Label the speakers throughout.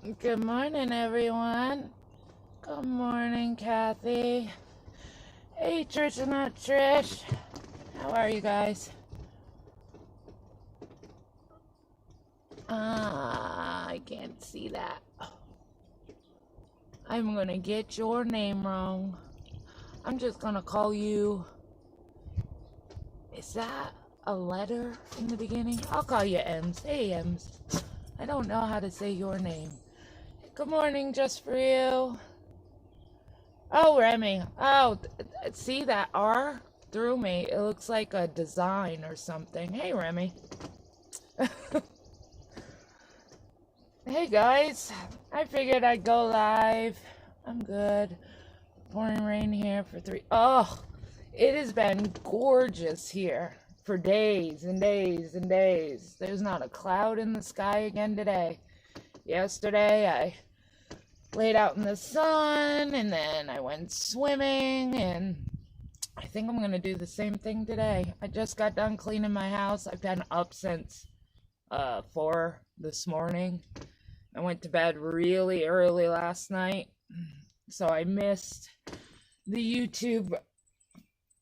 Speaker 1: Good morning, everyone. Good morning, Kathy. Hey, Trish and not Trish. How are you guys? I can't see that. I'm gonna get your name wrong. I'm just gonna call you. Is that a letter in the beginning? I'll call you Ems. Hey, Ems. I don't know how to say your name. Good morning, just for you. Oh, Remy. Oh, see that R threw me. It looks like a design or something. Hey, Remy. Hey, guys. I figured I'd go live. I'm good. Pouring rain here for three. Oh, it has been gorgeous here for days and days and days. There's not a cloud in the sky again today. Yesterday, I laid out in the sun and then I went swimming, and I think I'm gonna do the same thing today. I just got done cleaning my house. I've been up since 4 this morning. I went to bed really early last night, so I missed the YouTube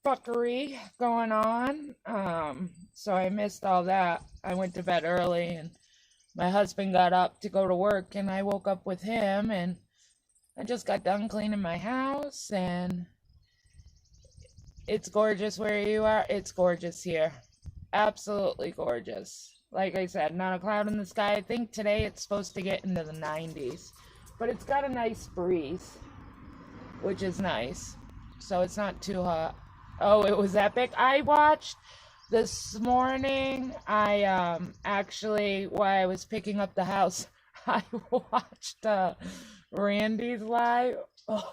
Speaker 1: fuckery going on. So I missed all that. I went to bed early, and my husband got up to go to work, and I woke up with him, and I just got done cleaning my house, and it's gorgeous where you are. It's gorgeous here. Absolutely gorgeous. Like I said, not a cloud in the sky. I think today it's supposed to get into the 90s, but it's got a nice breeze, which is nice. So it's not too hot. Oh, it was epic. I watched this morning. I actually, while I was picking up the house, I watched Randy's live. Oh.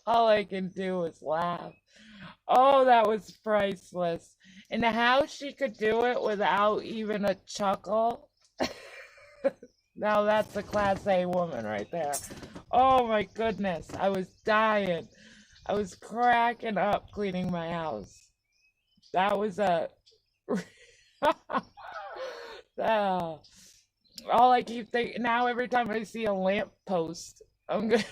Speaker 1: All I can do is laugh. Oh, that was priceless. And how she could do it without even a chuckle. Now that's a class A woman right there. Oh my goodness. I was dying. I was cracking up cleaning my house. That was a all I keep thinking now, every time I see a lamp post, I'm gonna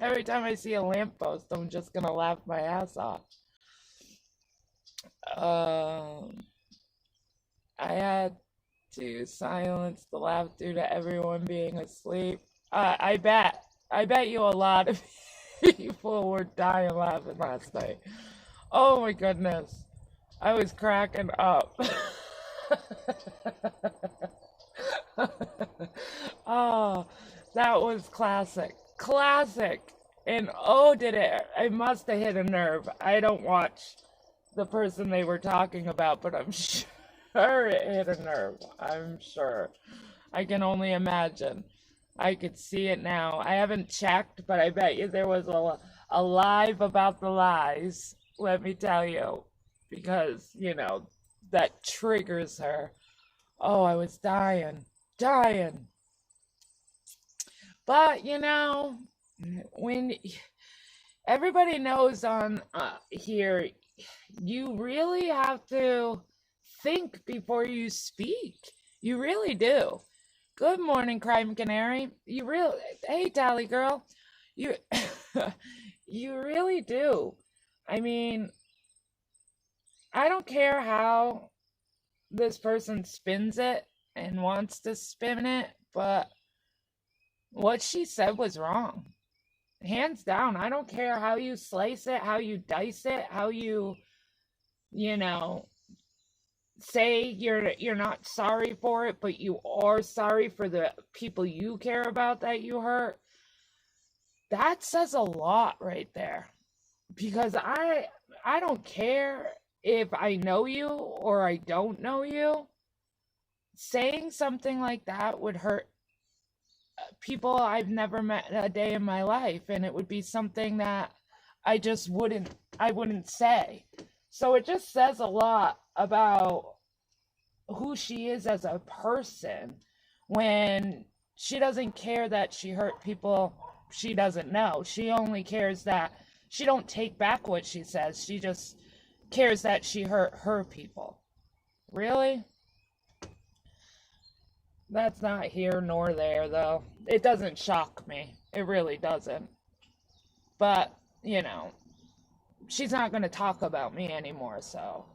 Speaker 1: every time I see a lamppost, I'm just gonna laugh my ass off. I had to silence the laugh due to everyone being asleep. I bet you a lot of people were dying laughing last night. Oh my goodness. I was cracking up. Oh, that was classic. Classic. And oh, did it. I must have hit a nerve. I don't watch the person they were talking about, but I'm sure it hit a nerve. I'm sure. I can only imagine. I could see it now. I haven't checked, but I bet you there was a live about the lies, let me tell you, because, that triggers her. Oh, I was dying. Dying. But, when everybody knows on here, you really have to think before you speak. You really do. Good morning, Crime Canary. Hey, Tally Girl. You, you really do. I mean, I don't care how this person spins it and wants to spin it, but what she said was wrong. Hands down. I don't care how you slice it, how you dice it, how you know, say you're not sorry for it, but you are sorry for the people you care about that you hurt. That says a lot right there. Because I don't care if I know you or I don't know you. Saying something like that would hurt people I've never met a day in my life, and it would be something that I wouldn't say. So it just says a lot about who she is as a person when she doesn't care that she hurt people she doesn't know. She only cares that she don't take back what she says. She just cares that she hurt her people. Really? That's not here nor there, though. It doesn't shock me. It really doesn't. But, you know, she's not going to talk about me anymore, so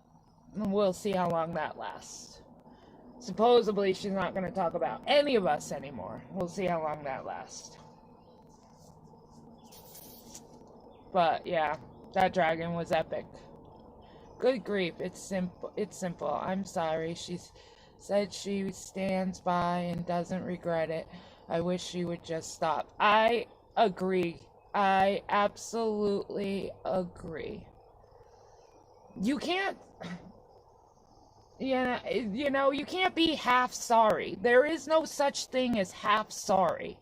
Speaker 1: we'll see how long that lasts. Supposedly, she's not going to talk about any of us anymore. We'll see how long that lasts. But, yeah, that dragon was epic. Good grief, it's simple. It's simple. I'm sorry. She said she stands by and doesn't regret it. I wish she would just stop. I agree. I absolutely agree. You can't, you can't be half sorry. There is no such thing as half sorry.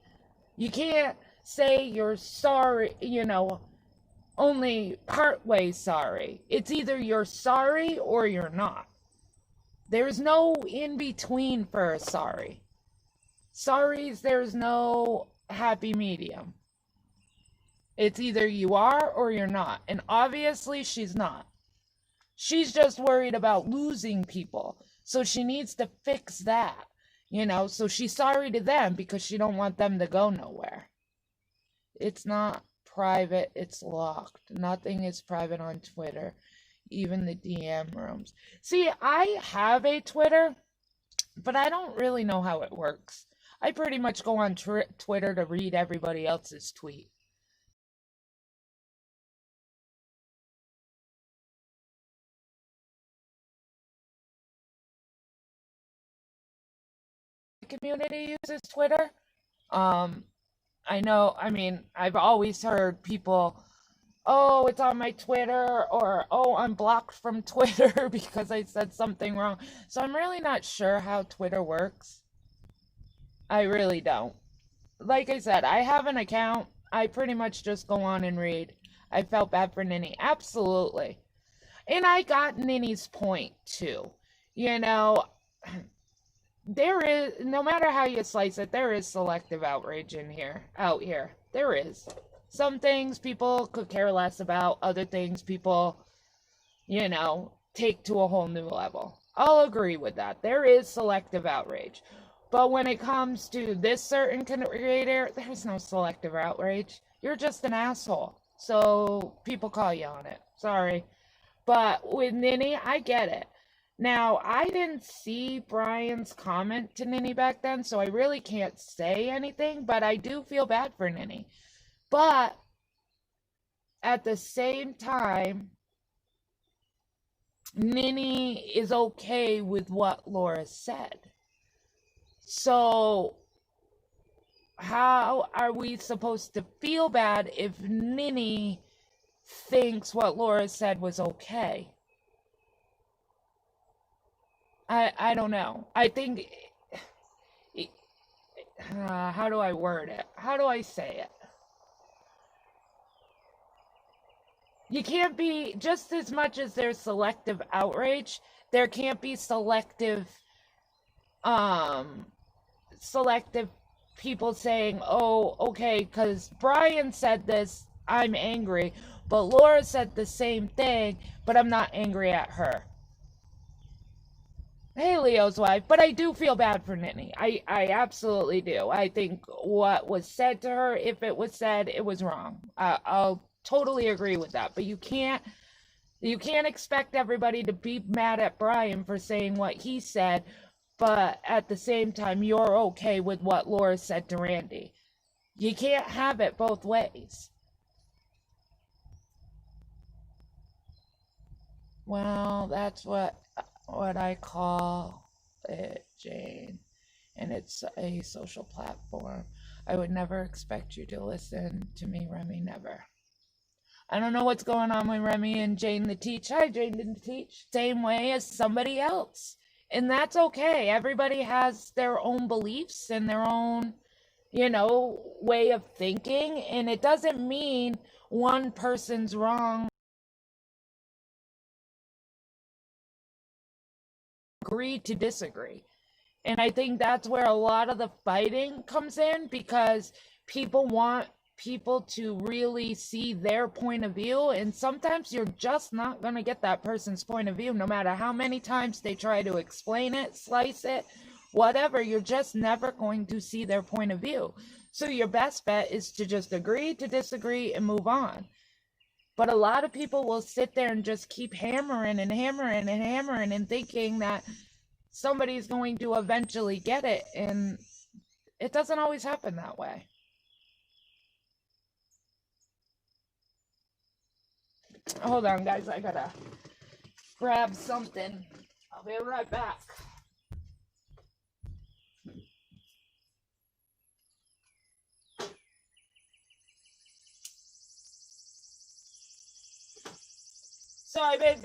Speaker 1: You can't say you're sorry, only partway sorry. It's either you're sorry or you're not. There's no in between for a sorry. Sorries, there's no happy medium. It's either you are or you're not. And obviously, she's not. She's just worried about losing people. So she needs to fix that. So she's sorry to them because she don't want them to go nowhere. It's not private, it's locked. Nothing is private on Twitter, even the DM rooms. See, I have a Twitter, but I don't really know how it works. I pretty much go on Twitter to read everybody else's tweet. Community uses Twitter. I've always heard people, oh, it's on my Twitter, or oh, I'm blocked from Twitter because I said something wrong. So I'm really not sure how Twitter works. I really don't. Like I said, I have an account. I pretty much just go on and read. I felt bad for Ninny. Absolutely. And I got Ninny's point too. You know, there is, no matter how you slice it, there is selective outrage out here. There is. Some things people could care less about, other things people, take to a whole new level. I'll agree with that. There is selective outrage. But when it comes to this certain creator, there's no selective outrage. You're just an asshole. So people call you on it. Sorry. But with Ninny, I get it. Now, I didn't see Brian's comment to Ninny back then, so I really can't say anything, but I do feel bad for Ninny. But at the same time, Ninny is okay with what Laura said. So, how are we supposed to feel bad if Ninny thinks what Laura said was okay? I don't know. I think, how do I word it? How do I say it? You can't be, just as much as there's selective outrage, there can't be selective people saying, oh, okay, because Brian said this, I'm angry, but Laura said the same thing, but I'm not angry at her. Hey, Leo's wife, but I do feel bad for Ninny. I absolutely do. I think what was said to her, if it was said, it was wrong. I'll totally agree with that. But you can't expect everybody to be mad at Brian for saying what he said, but at the same time, you're okay with what Laura said to Randy. You can't have it both ways. Well, that's what I call it, Jane. And it's a social platform. I would never expect you to listen to me, Remy, never. I don't know what's going on with Remy and Jane the Teach. Hi, Jane the Teach. Same way as somebody else. And that's okay. Everybody has their own beliefs and their own, way of thinking. And it doesn't mean one person's wrong. Agree to disagree. And I think that's where a lot of the fighting comes in, because people want people to really see their point of view, and sometimes you're just not going to get that person's point of view no matter how many times they try to explain it, slice it, whatever. You're just never going to see their point of view. So your best bet is to just agree to disagree and move on. But a lot of people will sit there and just keep hammering and hammering and hammering and thinking that somebody's going to eventually get it, and it doesn't always happen that way. Hold on, guys. I gotta grab something. I'll be right back. So I've been,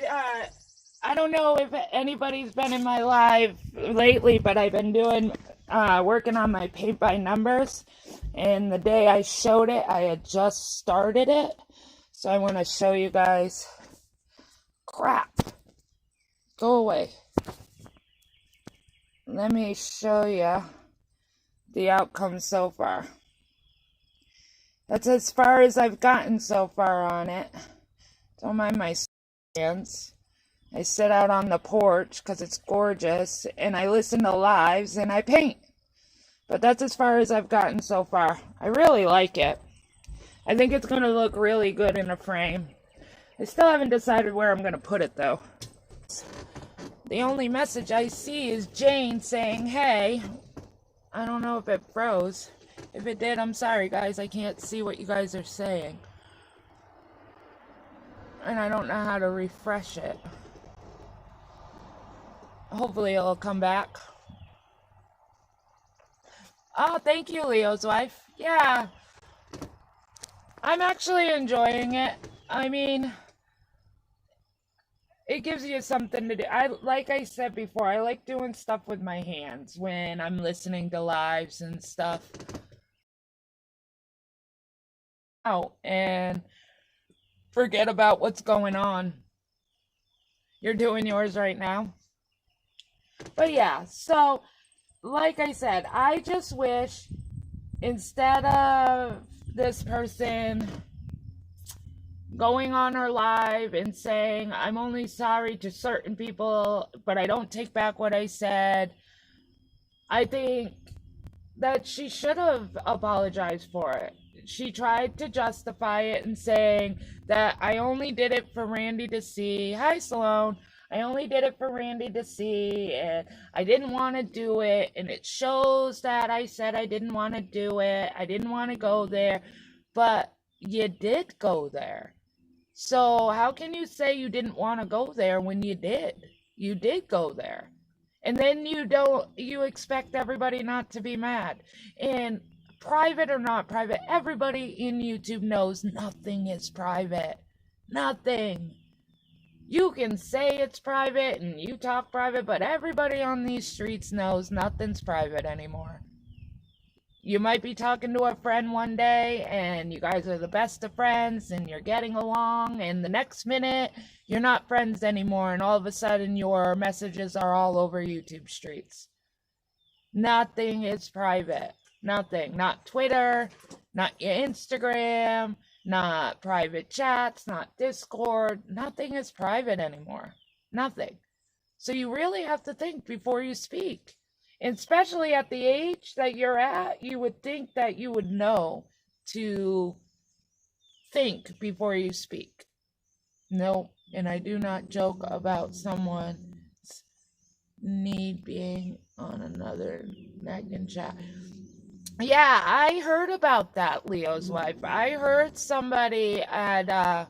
Speaker 1: I don't know if anybody's been in my live lately, but I've been doing, working on my paint by numbers. And the day I showed it, I had just started it. So I want to show you guys. Crap. Go away. Let me show you the outcome so far. That's as far as I've gotten so far on it. Don't mind my hands. I sit out on the porch because it's gorgeous, and I listen to lives and I paint. But that's as far as I've gotten so far. I really like it. I think it's going to look really good in a frame. I still haven't decided where I'm going to put it, though. The only message I see is Jane saying, hey. I don't know if it froze. If it did, I'm sorry, guys. I can't see what you guys are saying. And I don't know how to refresh it. Hopefully it'll come back. Oh, thank you, Leo's wife. Yeah. I'm actually enjoying it. I mean, it gives you something to do. Like I said before, I like doing stuff with my hands when I'm listening to lives and stuff. Out and forget about what's going on. You're doing yours right now. But yeah, so like I said, I just wish instead of this person going on her live and saying, I'm only sorry to certain people, but I don't take back what I said, I think that she should have apologized for it. She tried to justify it and saying that I only did it for Randy to see. Hi, Salone. I only did it for Randy to see, and I didn't want to do it, and it shows that I said I didn't want to do it. I didn't want to go there, but you did go there. So how can you say you didn't want to go there when you did? You did go there. And then you expect everybody not to be mad. And private or not private, everybody in YouTube knows nothing is private. Nothing. You can say it's private and you talk private, but everybody on these streets knows nothing's private anymore. You might be talking to a friend one day and you guys are the best of friends and you're getting along, and the next minute you're not friends anymore, and all of a sudden your messages are all over YouTube streets. Nothing is private. Nothing. Not Twitter, not your Instagram, not private chats, not Discord. Nothing is private anymore. Nothing. So you really have to think before you speak. And especially at the age that you're at, you would think that you would know to think before you speak. No, and I do not joke about someone's need being on another Megan chat. Yeah, I heard about that, Leo's wife. I heard somebody had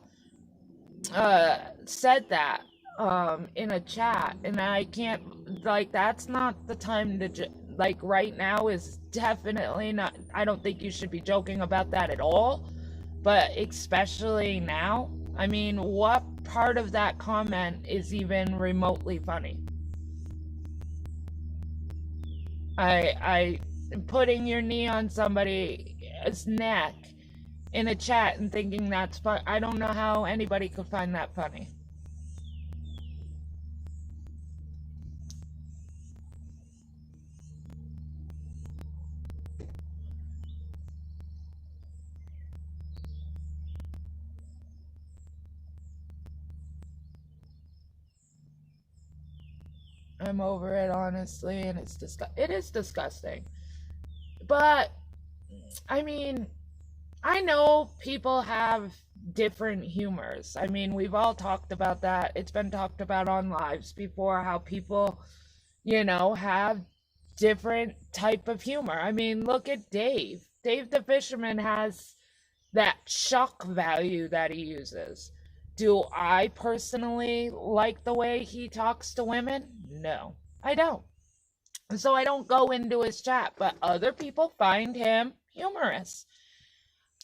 Speaker 1: said that in a chat, and I can't, like, that's not the time to like, right now is definitely not. I don't think you should be joking about that at all, but especially now. I mean, what part of that comment is even remotely funny? I putting your knee on somebody's neck in a chat and thinking that's fun. I don't know how anybody could find that funny. I'm over it, honestly, and it is disgusting. But I mean, I know people have different humors. I mean, we've all talked about that. It's been talked about on lives before how people, have different type of humor. I mean, look at Dave. Dave the fisherman has that shock value that he uses. Do I personally like the way he talks to women? No, I don't. So I don't go into his chat, but other people find him humorous.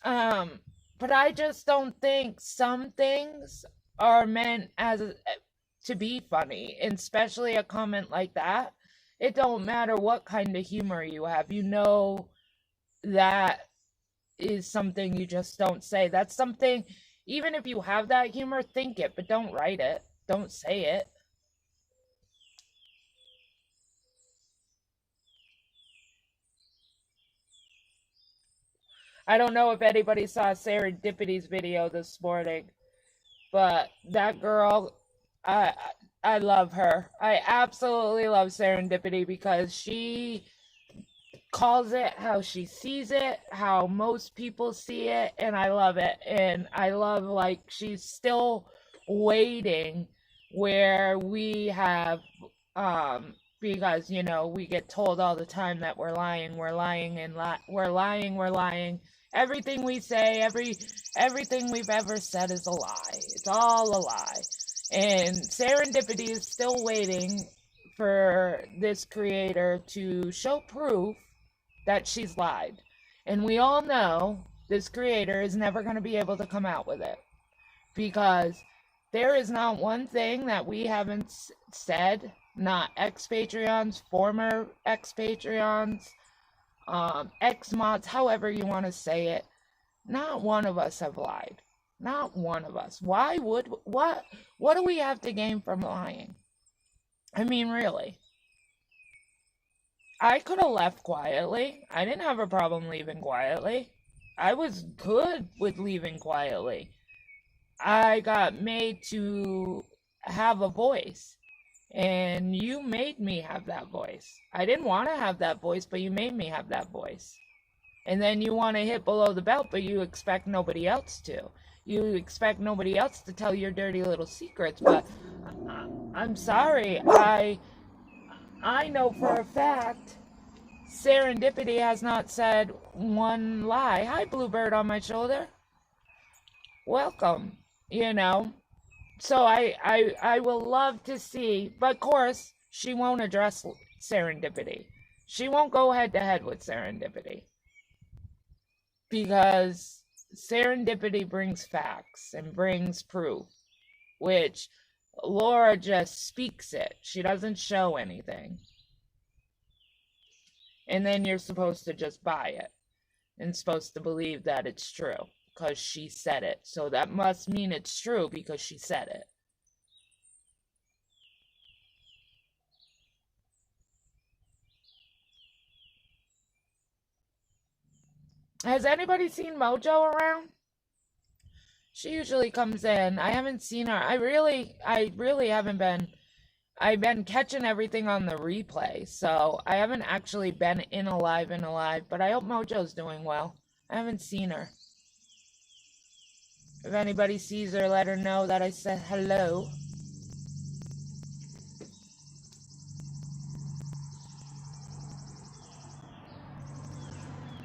Speaker 1: Um, but I just don't think some things are meant to be funny, and especially a comment like that. It don't matter what kind of humor you have. That is something you just don't say. That's something, even if you have that humor, think it, but don't write it. Don't say it. I don't know if anybody saw Serendipity's video this morning, but that girl, I I love her. I absolutely love Serendipity because she calls it how she sees it, how most people see it, and I love it. And I love, like, she's still waiting where we have, because, we get told all the time that we're lying, and we're lying. Everything we say, everything we've ever said is a lie. It's all a lie. And Serendipity is still waiting for this creator to show proof that she's lied. And we all know this creator is never going to be able to come out with it. Because there is not one thing that we haven't said, not ex-Patreons, former ex-Patreons, ex-mods, however you want to say it. Not one of us have lied. Not one of us. What do we have to gain from lying? I mean, really. I could have left quietly. I didn't have a problem leaving quietly. I was good with leaving quietly. I got made to have a voice. And you made me have that voice. I didn't want to have that voice, but you made me have that voice. And then you want to hit below the belt, but you expect nobody else to. You expect nobody else to tell your dirty little secrets. But I'm sorry. I know for a fact Serendipity has not said one lie. Hi, Bluebird on my shoulder. Welcome. So I will love to see, but of course, she won't address Serendipity. She won't go head to head with Serendipity. Because Serendipity brings facts and brings proof, which Laura just speaks it. She doesn't show anything. And then you're supposed to just buy it and supposed to believe that it's true. Because she said it. So that must mean it's true because she said it. Has anybody seen Mojo around? She usually comes in. I haven't seen her. I really haven't been. I've been catching everything on the replay. So I haven't actually been in a live, but I hope Mojo's doing well. I haven't seen her. If anybody sees her, let her know that I said hello.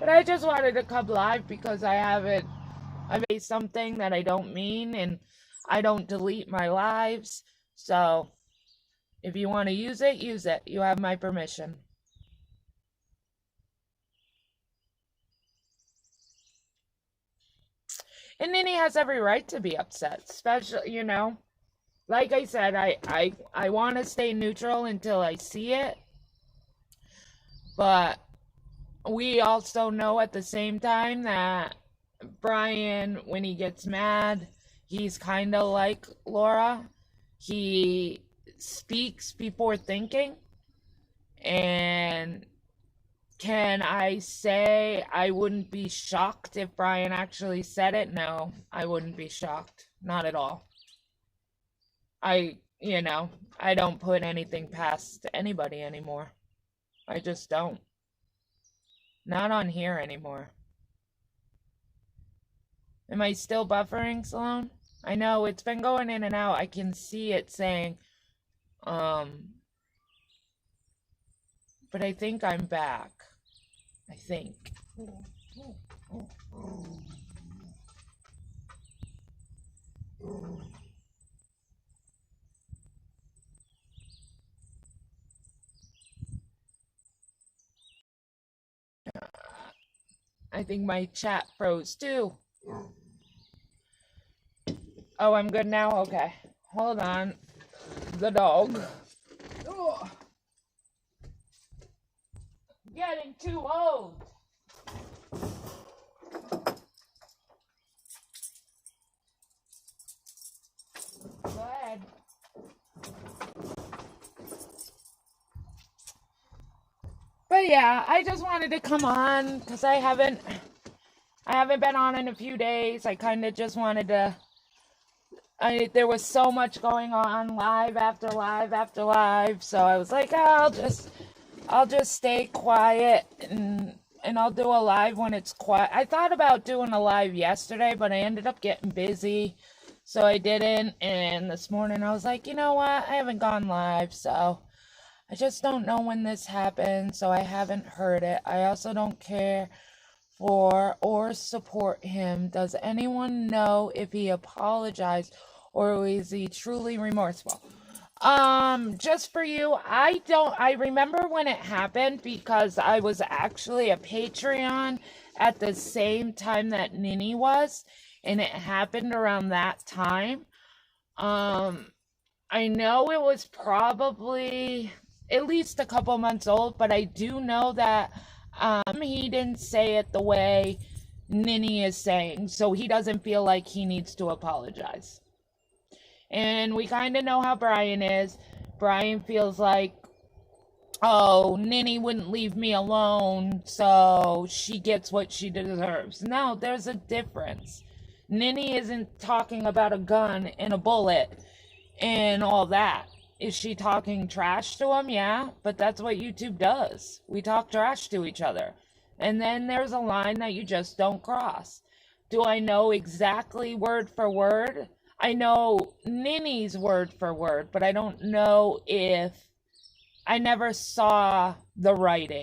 Speaker 1: But I just wanted to come live because I made something that I don't mean, and I don't delete my lives. So if you want to use it, use it. You have my permission. And Nini has every right to be upset, especially, like I said, I want to stay neutral until I see it. But we also know at the same time that Brian, when he gets mad, he's kind of like Laura. He speaks before thinking. And can I say I wouldn't be shocked if Brian actually said it? No, I wouldn't be shocked. Not at all. you know, I don't put anything past anybody anymore. I just don't. Not on here anymore. Am I still buffering, Sloan? I know it's been going in and out. I can see it saying, but I think I'm back. I think. I think my chat froze too. Oh, I'm good now? Okay. Hold on. The dog. Ugh. Getting too old. Go ahead. But yeah, I just wanted to come on because I haven't been on in a few days. I kind of just wanted to. There was so much going on, live after live after live, so I was like, I'll just stay quiet and I'll do a live when it's quiet. I thought about doing a live yesterday, but I ended up getting busy, so I didn't. And this morning I was like, you know what? I haven't gone live, so I just don't know when this happened, so I haven't heard it. I also don't care for or support him. Does anyone know if he apologized or is he truly remorseful? Just for you, I remember when it happened because I was actually a Patreon at the same time that Nini was, and it happened around that time. I know it was probably at least a couple months old, but I do know that he didn't say it the way Nini is saying, so he doesn't feel like he needs to apologize. And we kind of know how Brian is. Brian feels like, oh, Nini wouldn't leave me alone, so she gets what she deserves. No, there's a difference. Nini isn't talking about a gun and a bullet and all that. Is she talking trash to him? Yeah, but that's what YouTube does. We talk trash to each other. And then there's a line that you just don't cross. Do I know exactly word for word? I know Nini's word for word, but I don't know if I never saw the writing.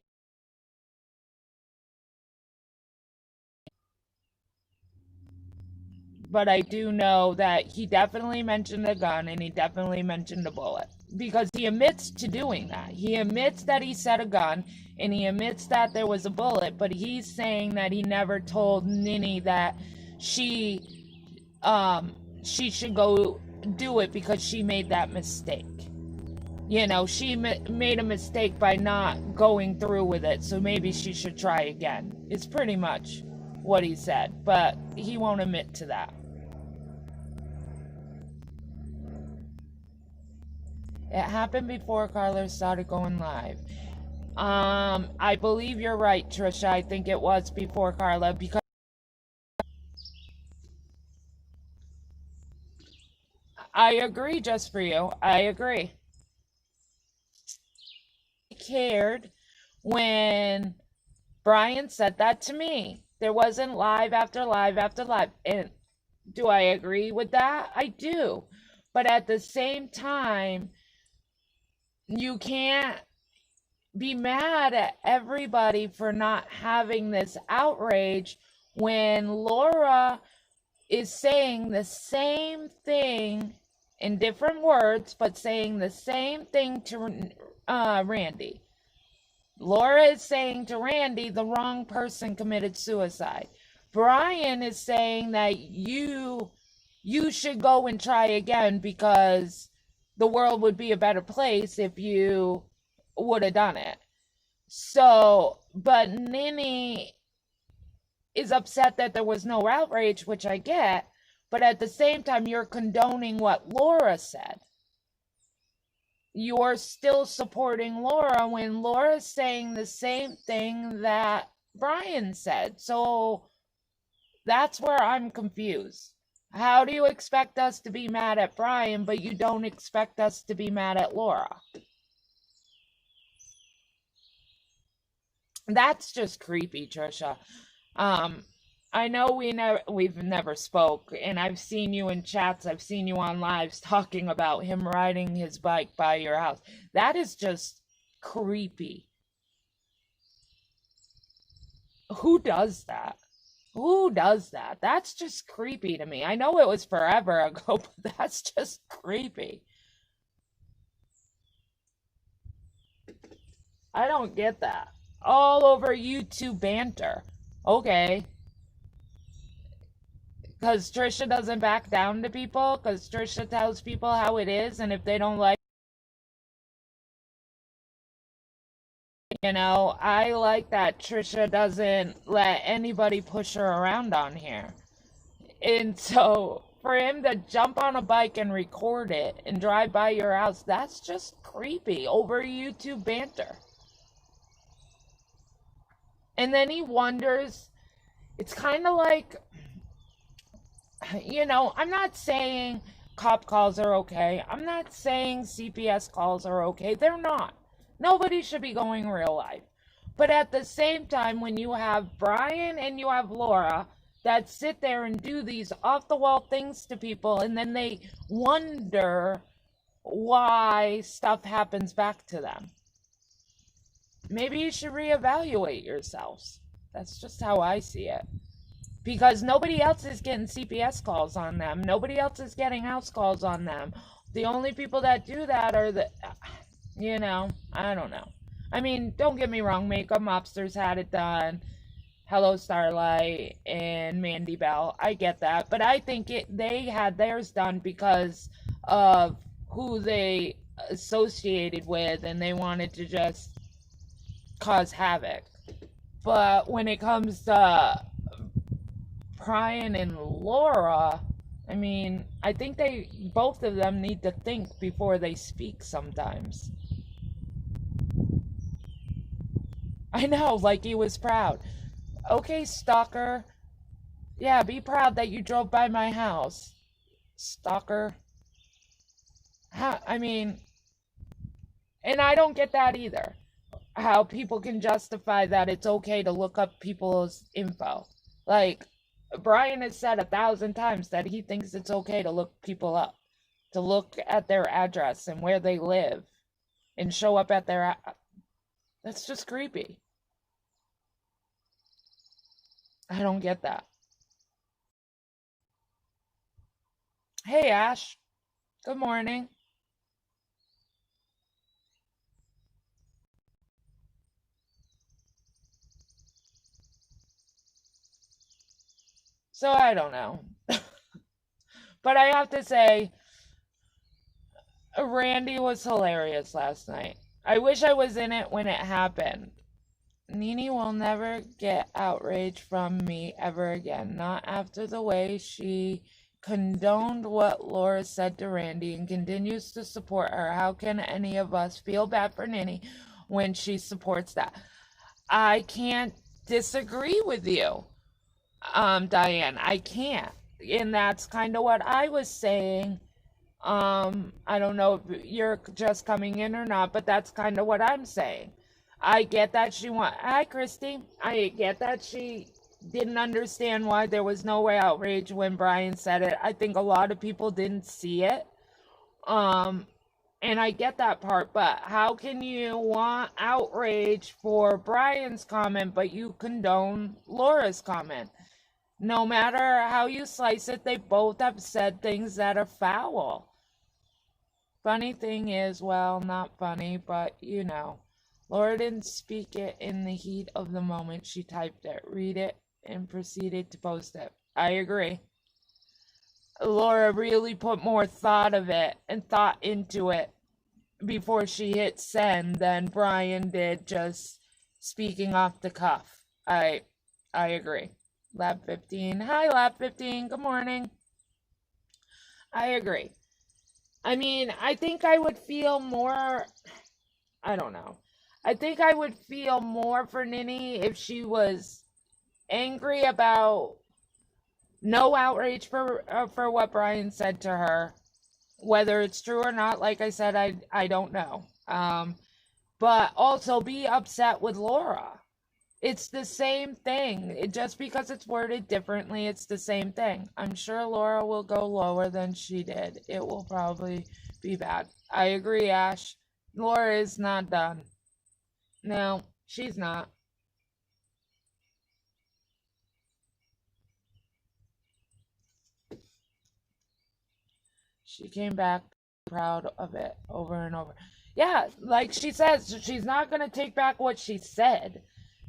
Speaker 1: But I do know that he definitely mentioned a gun and he definitely mentioned a bullet. Because he admits to doing that. He admits that he said a gun and he admits that there was a bullet, but he's saying that he never told Nini that she should go do it because she made that mistake. You know, she made a mistake by not going through with it, so maybe she should try again. It's pretty much what he said, but he won't admit to that. It happened before Carlos started going live. I believe you're right, Trisha. I think it was before Carla, because I agree, just for you. I agree. I cared when Brian said that to me. There wasn't live after live after live. And do I agree with that? I do. But at the same time, you can't be mad at everybody for not having this outrage when Laura is saying the same thing in different words, but saying the same thing to Randy. Laura is saying to Randy, the wrong person committed suicide. Brian is saying that you should go and try again because the world would be a better place if you would have done it. So, but Nini is upset that there was no outrage, which I get, but at the same time, you're condoning what Laura said. You're still supporting Laura when Laura's saying the same thing that Brian said. So that's where I'm confused. How do you expect us to be mad at Brian, but you don't expect us to be mad at Laura? That's just creepy, Trisha. Um, I know we've never spoke, and I've seen you in chats, I've seen you on lives talking about him riding his bike by your house. That is just creepy. Who does that? Who does that? That's just creepy to me. I know it was forever ago, but that's just creepy. I don't get that. All over YouTube banter. Okay. Because Trisha doesn't back down to people, because Trisha tells people how it is, and if they don't like, I like that Trisha doesn't let anybody push her around on here. And so, for him to jump on a bike and record it and drive by your house, that's just creepy over YouTube banter. And then he wonders, it's kind of like, I'm not saying cop calls are okay. I'm not saying CPS calls are okay. They're not. Nobody should be going real life. But at the same time, when you have Brian and you have Laura that sit there and do these off the wall things to people, and then they wonder why stuff happens back to them. Maybe you should reevaluate yourselves. That's just how I see it. Because nobody else is getting CPS calls on them. Nobody else is getting house calls on them. The only people that do that are I don't know. I mean, don't get me wrong, Makeup Mobsters had it done. Hello Starlight and Mandy Bell. I get that. But I think they had theirs done because of who they associated with, and they wanted to just cause havoc. But when it comes to Brian and Laura, I mean, I think both of them need to think before they speak sometimes. I know, like he was proud. Okay, stalker. Yeah, be proud that you drove by my house. Stalker. I mean, and I don't get that either. How people can justify that it's okay to look up people's info. Like, Brian has said 1,000 times that he thinks it's okay to look people up, to look at their address and where they live, and show up at their. That's just creepy. I don't get that. Hey, Ash. Good morning. So I don't know. But I have to say, Randy was hilarious last night. I wish I was in it when it happened. Nene will never get outrage from me ever again. Not after the way she condoned what Laura said to Randy and continues to support her. How can any of us feel bad for Nene when she supports that? I can't disagree with you, Diane. I can't. And that's kind of what I was saying. I don't know if you're just coming in or not, but that's kind of what I'm saying. I get that hi Christy. I get that she didn't understand why there was no outrage when Brian said it. I think a lot of people didn't see it. And I get that part, but how can you want outrage for Brian's comment, but you condone Laura's comment? No matter how you slice it, they both have said things that are foul. Funny thing is, well, not funny, but Laura didn't speak it in the heat of the moment. She typed it, read it, and proceeded to post it. I agree. Laura really put more thought into it before she hit send than Brian did just speaking off the cuff. I agree. Lab 15. Hi, Lab 15. Good morning. I agree. I mean, I think I would feel more. I don't know. I think I would feel more for Nene if she was angry about No outrage for what Brian said to her. Whether it's true or not, like I said, I don't know. But also be upset with Laura. It's the same thing. Just because it's worded differently, it's the same thing. I'm sure Laura will go lower than she did. It will probably be bad. I agree, Ash. Laura is not done. No, she's not. She came back proud of it over and over. Yeah, like she says, she's not going to take back what she said.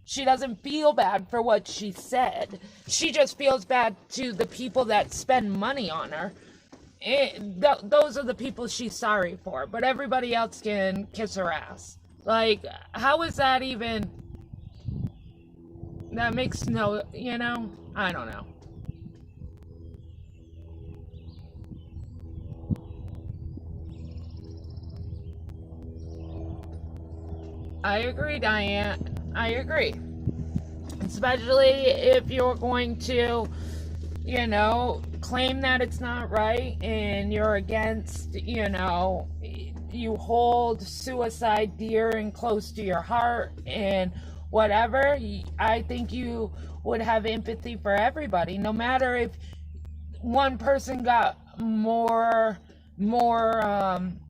Speaker 1: She doesn't feel bad for what she said. She just feels bad to the people that spend money on her. Those are the people she's sorry for. But everybody else can kiss her ass. Like, how is that even... That makes no... You know? I don't know. I agree, Diane. I agree. Especially if you're going to, you know, claim that it's not right and you're against, you know, you hold suicide dear and close to your heart and whatever. I think you would have empathy for everybody, no matter if one person got more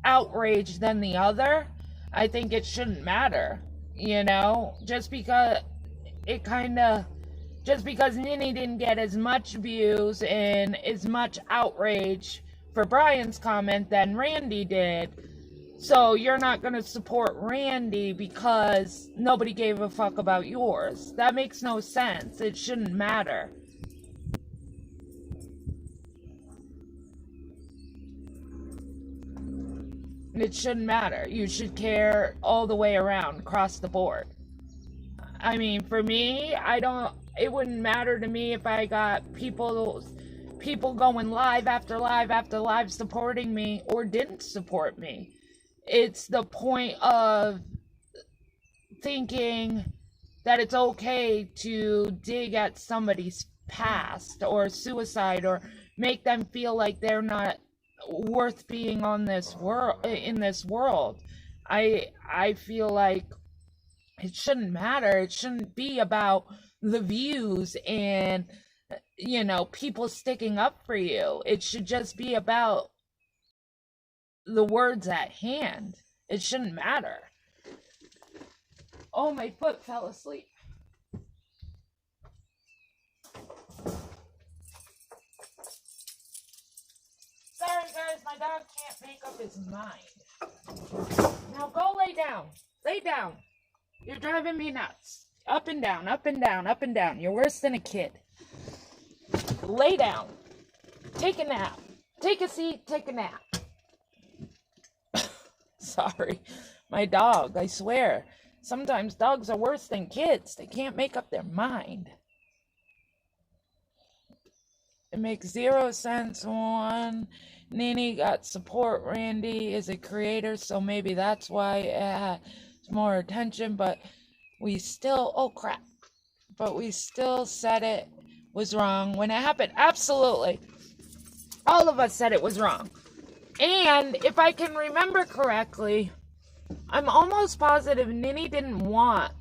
Speaker 1: outraged than the other. I think it shouldn't matter, you know, just because Nini didn't get as much views and as much outrage for Brian's comment than Randy did. So you're not going to support Randy because nobody gave a fuck about yours. That makes no sense. It shouldn't matter. It shouldn't matter. You should care all the way around, across the board. I mean, for me, it wouldn't matter to me if I got people going live after live after live supporting me or didn't support me. It's the point of thinking that it's okay to dig at somebody's past or suicide or make them feel like they're not worth being on this world in this world. I feel like it shouldn't matter. It shouldn't be about the views and, you know, people sticking up for you. It should just be about the words at hand. It shouldn't matter. Oh, my foot fell asleep. Sorry, guys, my dog can't make up his mind. Now go lay down. Lay down. You're driving me nuts. Up and down, up and down, up and down. You're worse than a kid. Lay down. Take a nap. Take a seat, take a nap. Sorry. My dog, I swear. Sometimes dogs are worse than kids. They can't make up their mind. It makes 0 sense. One, Nini got support. Randy is a creator, so maybe that's why it has more attention, but we still, oh crap, but we still said it was wrong when it happened. Absolutely. All of us said it was wrong. And if I can remember correctly, I'm almost positive Nini didn't want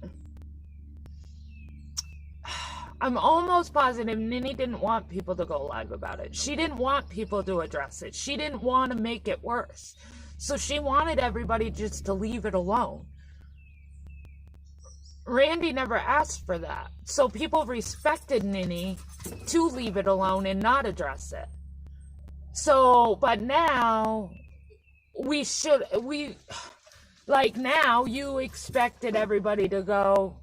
Speaker 1: people to go live about it. She didn't want people to address it. She didn't want to make it worse. So she wanted everybody just to leave it alone. Randy never asked for that. So people respected Nini to leave it alone and not address it. So, but now now you expected everybody to go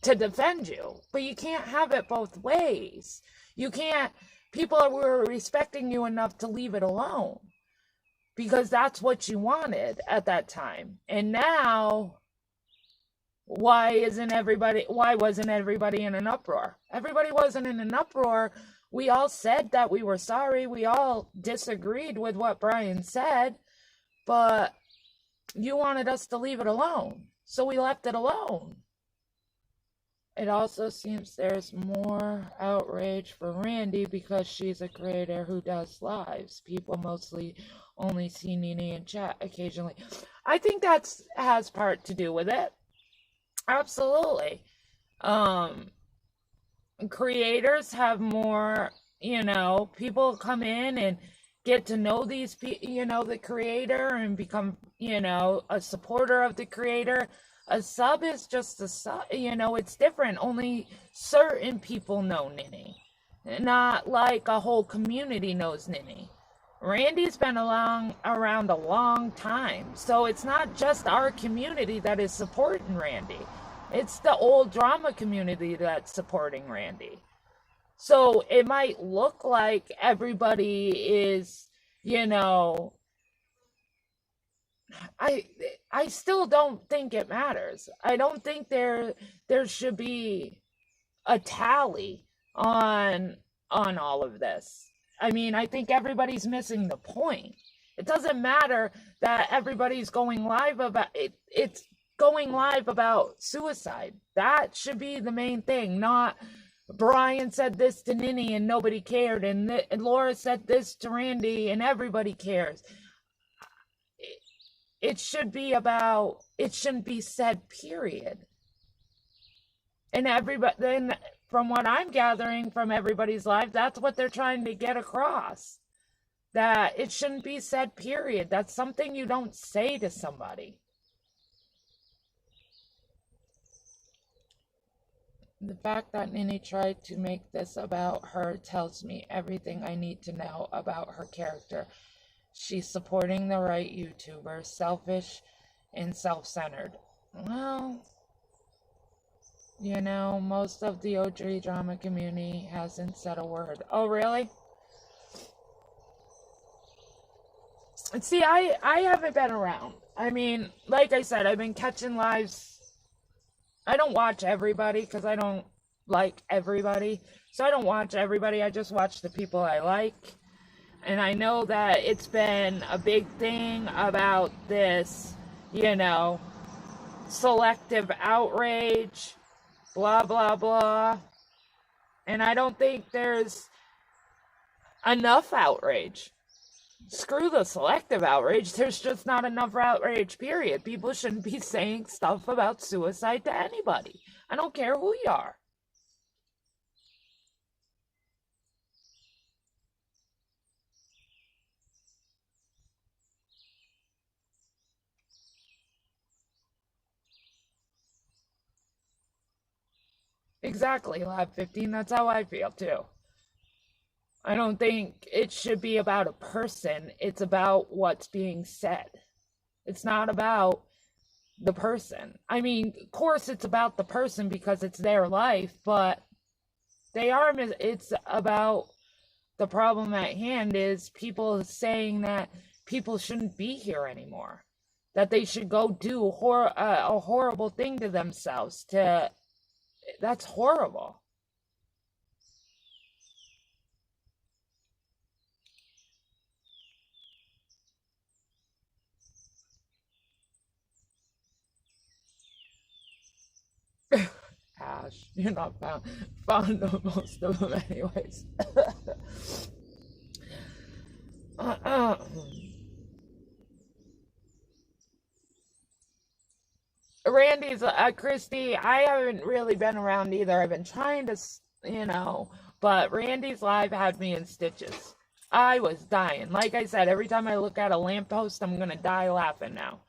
Speaker 1: to defend you, but you can't have it both ways. You can't, people were respecting you enough to leave it alone because that's what you wanted at that time. And now, why wasn't everybody in an uproar? Everybody wasn't in an uproar. We all said that we were sorry. We all disagreed with what Brian said, but you wanted us to leave it alone. So we left it alone. it also seems there's more outrage for Randy because she's a creator who does lives. People mostly only see Nene in chat occasionally. I think that's has part to do with it. Absolutely. Um, Creators have more, people come in and get to know these the creator and become, a supporter of the creator. A sub is just a sub, it's different. Only certain people know Nene. Not like a whole community knows Nene. Randy's been around a long time, so it's not just our community that is supporting Randy. It's the old drama community that's supporting Randy. So it might look like everybody is, I I still don't think it matters. I don't think there should be a tally on all of this. I mean, I think everybody's missing the point. It doesn't matter that everybody's going live about it. It's going live about suicide. That should be the main thing, not Brian said this to Nene and nobody cared, and Laura said this to Randy and everybody cares. It should be about, it shouldn't be said, period. And everybody, then from what I'm gathering from everybody's life, that's what they're trying to get across. That it shouldn't be said, period. That's something you don't say to somebody. The fact that Nene tried to make this about her tells me everything I need to know about her character. She's supporting the right YouTuber, selfish and self-centered. Well, most of the OG drama community hasn't said a word. Oh, really? See, I haven't been around. I mean, like I said, I've been catching lives. I don't watch everybody because I don't like everybody. So I don't watch everybody. I just watch the people I like. And I know that it's been a big thing about this, selective outrage, blah, blah, blah. And I don't think there's enough outrage. Screw the selective outrage. There's just not enough outrage, period. People shouldn't be saying stuff about suicide to anybody. I don't care who you are. Exactly, Lab 15. That's how I feel, too. I don't think it should be about a person. It's about what's being said. It's not about the person. I mean, of course it's about the person because it's their life, but it's about the problem at hand is people saying that people shouldn't be here anymore. That they should go do a horrible thing to themselves. That's horrible. Ash, you're not found most of them anyways. Randy's Christy. I haven't really been around either. I've been trying to, but Randy's live had me in stitches. I was dying. Like I said, every time I look at a lamppost, I'm gonna die laughing now.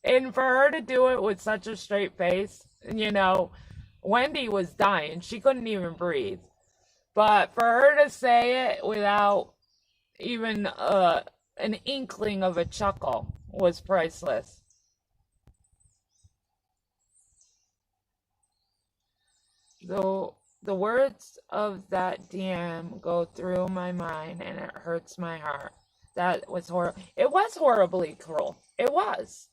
Speaker 1: And for her to do it with such a straight face, Wendy was dying. She couldn't even breathe. But for her to say it without even an inkling of a chuckle was priceless. Though the words of that DM go through my mind and it hurts my heart. That was horrible. It was horribly cruel. It was.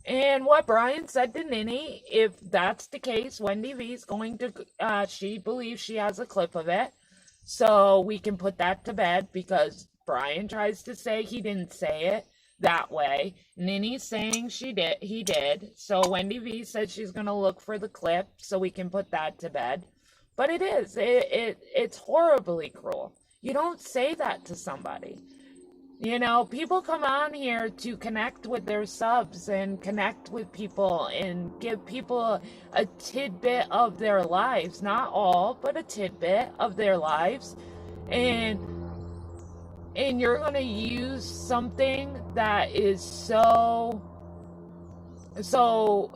Speaker 1: And what Brian said to Nene, if that's the case, Wendy V is going to, she believes she has a clip of it. So we can put that to bed because Brian tries to say he didn't say it. that way. Nini's saying he did. So Wendy V said she's gonna look for the clip so we can put that to bed. But it's horribly cruel. You don't say that to somebody. You know, people come on here to connect with their subs and connect with people and give people a tidbit of their lives. Not all, but a tidbit of their lives. And you're going to use something that is so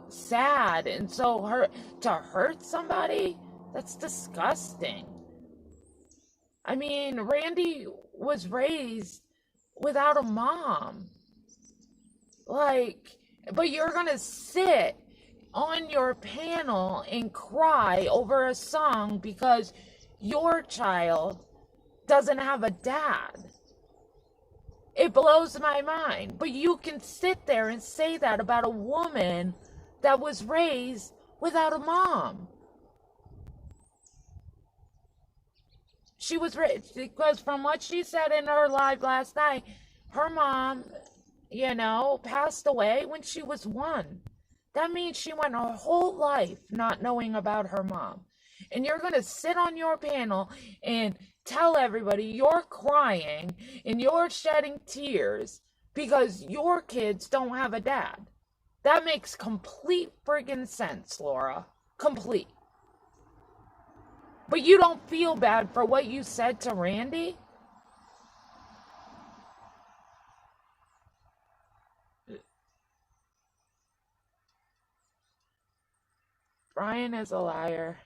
Speaker 1: sad and so hurt to hurt somebody. That's disgusting. I mean, Randy was raised without a mom. Like, but you're gonna sit on your panel and cry over a song because your child doesn't have a dad. It blows my mind. But you can sit there and say that about a woman that was raised without a mom. She was raised, because from what she said in her live last night, her mom, you know, passed away when she was 1. That means she went her whole life not knowing about her mom. And you're going to sit on your panel and tell everybody you're crying and you're shedding tears because your kids don't have a dad. That makes complete friggin' sense, Laura. Complete. But you don't feel bad for what you said to Randy? Brian is a liar.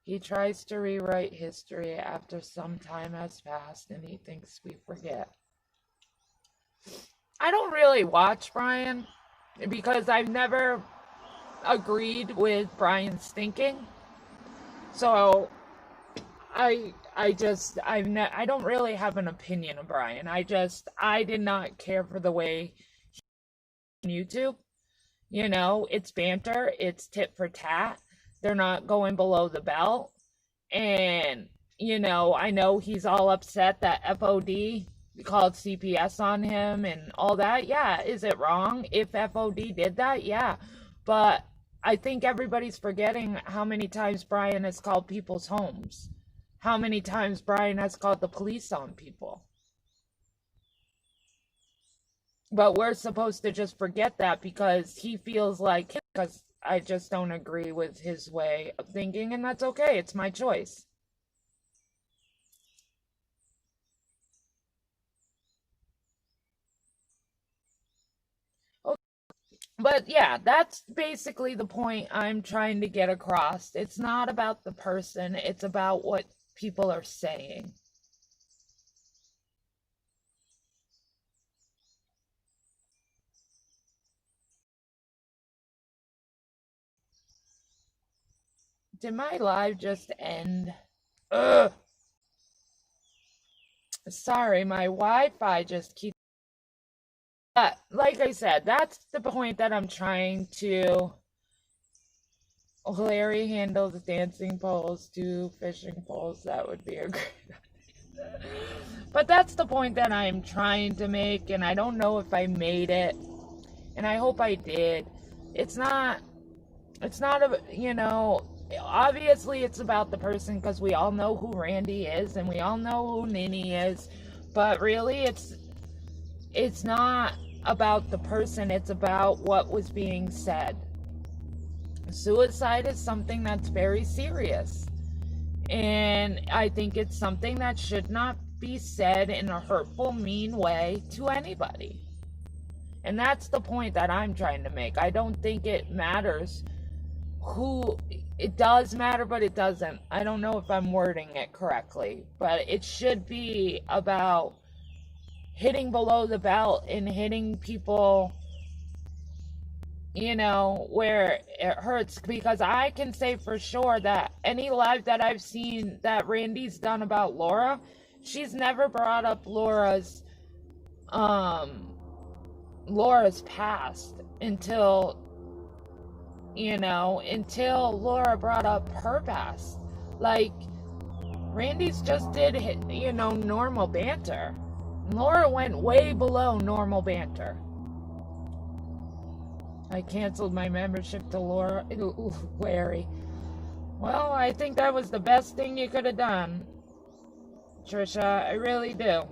Speaker 1: He tries to rewrite history after some time has passed and he thinks we forget. I don't really watch Brian because I've never agreed with Brian's thinking. So I don't really have an opinion of Brian. I did not care for the way he YouTube. You know, it's banter, it's tit for tat. They're not going below the belt. And, you know, I know he's all upset that FOD called CPS on him and all that. Yeah, is it wrong if FOD did that? Yeah. But I think everybody's forgetting how many times Brian has called people's homes. How many times Brian has called the police on people. But we're supposed to just forget that because he feels like, because I just don't agree with his way of thinking, and that's okay. It's my choice. But yeah, that's basically the point I'm trying to get across. It's not about the person, it's about what people are saying. Did my live just end? Ugh. Sorry, my Wi-Fi just keeps... like I said, that's the point that I'm trying to... Larry handle the dancing poles, do fishing poles. That would be a great idea. But that's the point that I'm trying to make, and I don't know if I made it, and I hope I did. It's not you know, obviously it's about the person because we all know who Randy is and we all know who Nini is, but really it's not about the person, it's about what was being said. Suicide is something that's very serious, and I think it's something that should not be said in a hurtful, mean way to anybody. And that's the point that I'm trying to make. I don't think it matters who... It does matter, but it doesn't. I don't know if I'm wording it correctly, but it should be about hitting below the belt and hitting people, you know, where it hurts. Because I can say for sure that any live that I've seen that Randy's done about Laura, she's never brought up Laura's past until, you know, until Laura brought up her past. Like, Randy's just did, you know, normal banter. Laura went way below normal banter. I canceled my membership to Larry. Well, I think that was the best thing you could have done, Trisha. I really do.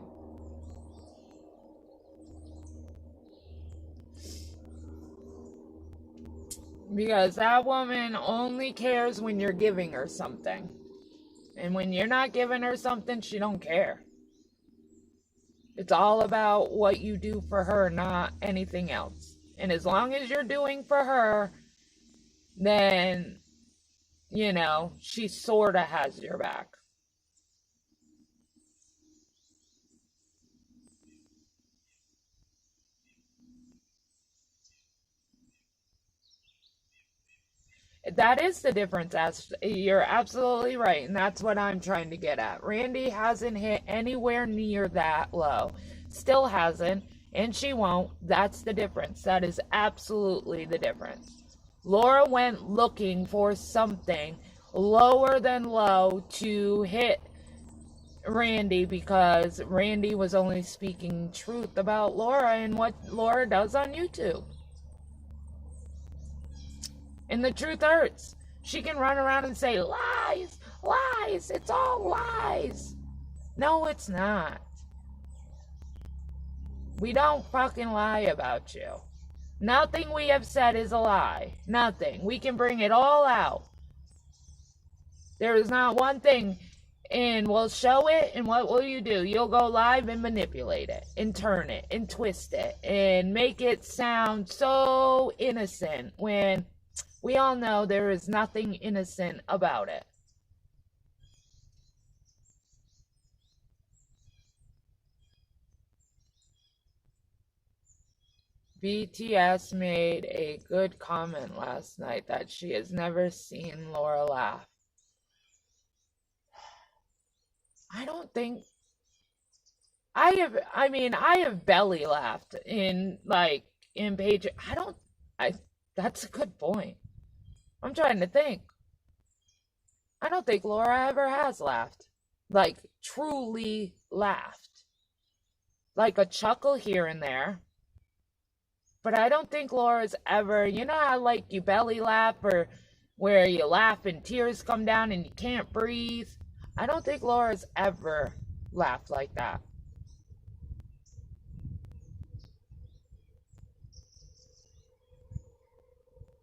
Speaker 1: Because that woman only cares when you're giving her something. And when you're not giving her something, she don't care. It's all about what you do for her, not anything else. And as long as you're doing for her, then, you know, she sort of has your back. That is the difference. You're absolutely right. And that's what I'm trying to get at. Randy hasn't hit anywhere near that low. Still hasn't. And she won't. That's the difference. That is absolutely the difference. Laura went looking for something lower than low to hit Randy because Randy was only speaking truth about Laura and what Laura does on YouTube. And the truth hurts. She can run around and say, lies, lies, it's all lies. No, it's not. We don't fucking lie about you. Nothing we have said is a lie. Nothing. We can bring it all out. There is not one thing, and we'll show it, and what will you do? You'll go live and manipulate it, and turn it, and twist it, and make it sound so innocent when we all know there is nothing innocent about it. BTS made a good comment last night that she has never seen Laura laugh. I don't think I have belly laughed in Page. That's a good point. I'm trying to think. I don't think Laura ever has laughed. Like, truly laughed. Like a chuckle here and there. But I don't think Laura's ever, you know how like you belly laugh or where you laugh and tears come down and you can't breathe? I don't think Laura's ever laughed like that.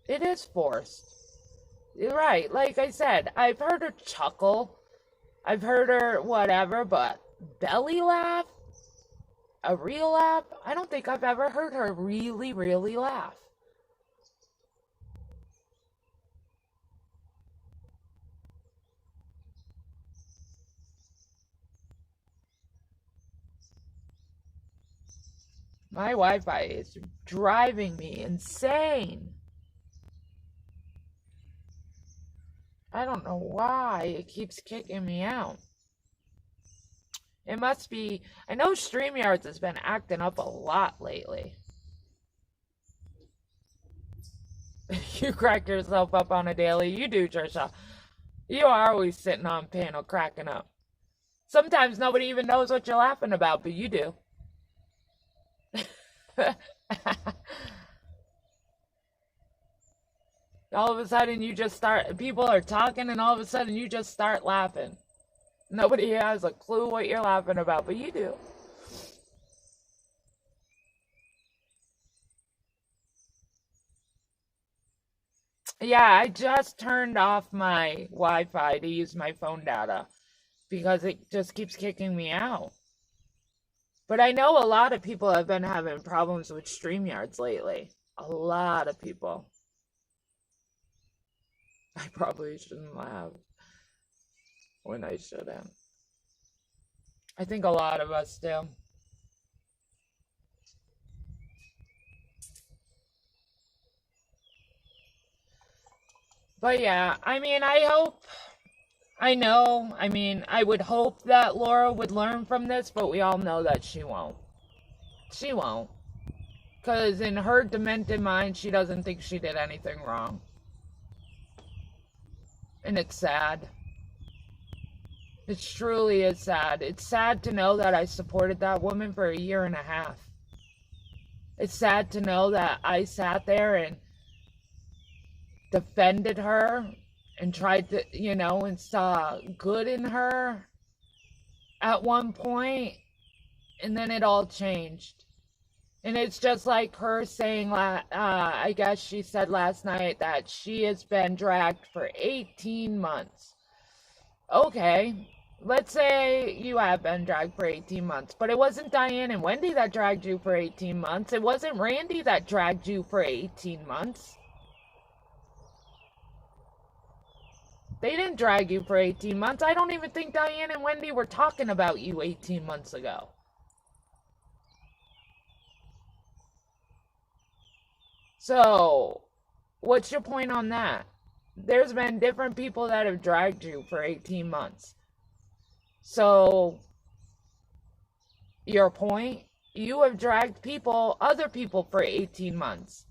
Speaker 1: It is forced. You're right. Like I said, I've heard her chuckle. I've heard her whatever, but belly laugh? A real laugh? I don't think I've ever heard her really, really laugh. My Wi-Fi is driving me insane. I don't know why it keeps kicking me out. It must be, I know StreamYards has been acting up a lot lately. You crack yourself up on a daily. You do, Trisha. You are always sitting on panel cracking up. Sometimes nobody even knows what you're laughing about, but you do. All of a sudden you just start, people are talking and all of a sudden you just start laughing. Nobody has a clue what you're laughing about, but you do. Yeah, I just turned off my Wi-Fi to use my phone data because it just keeps kicking me out. But I know a lot of people have been having problems with StreamYards lately. A lot of people. I probably shouldn't laugh when I shouldn't. I think a lot of us do. But yeah, I mean, I would hope that Laura would learn from this, but we all know that she won't. She won't. Because in her demented mind, she doesn't think she did anything wrong. And it's sad. It truly is sad. It's sad to know that I supported that woman for a year and a half. It's sad to know that I sat there and defended her and tried to, and saw good in her at one point, and then it all changed. And it's just like her saying, I guess she said last night that she has been dragged for 18 months. Okay, let's say you have been dragged for 18 months, but it wasn't Diane and Wendy that dragged you for 18 months. It wasn't Randy that dragged you for 18 months. They didn't drag you for 18 months. I don't even think Diane and Wendy were talking about you 18 months ago. So, what's your point on that? There's been different people that have dragged you for 18 months. So, your point? You have dragged other people for 18 months.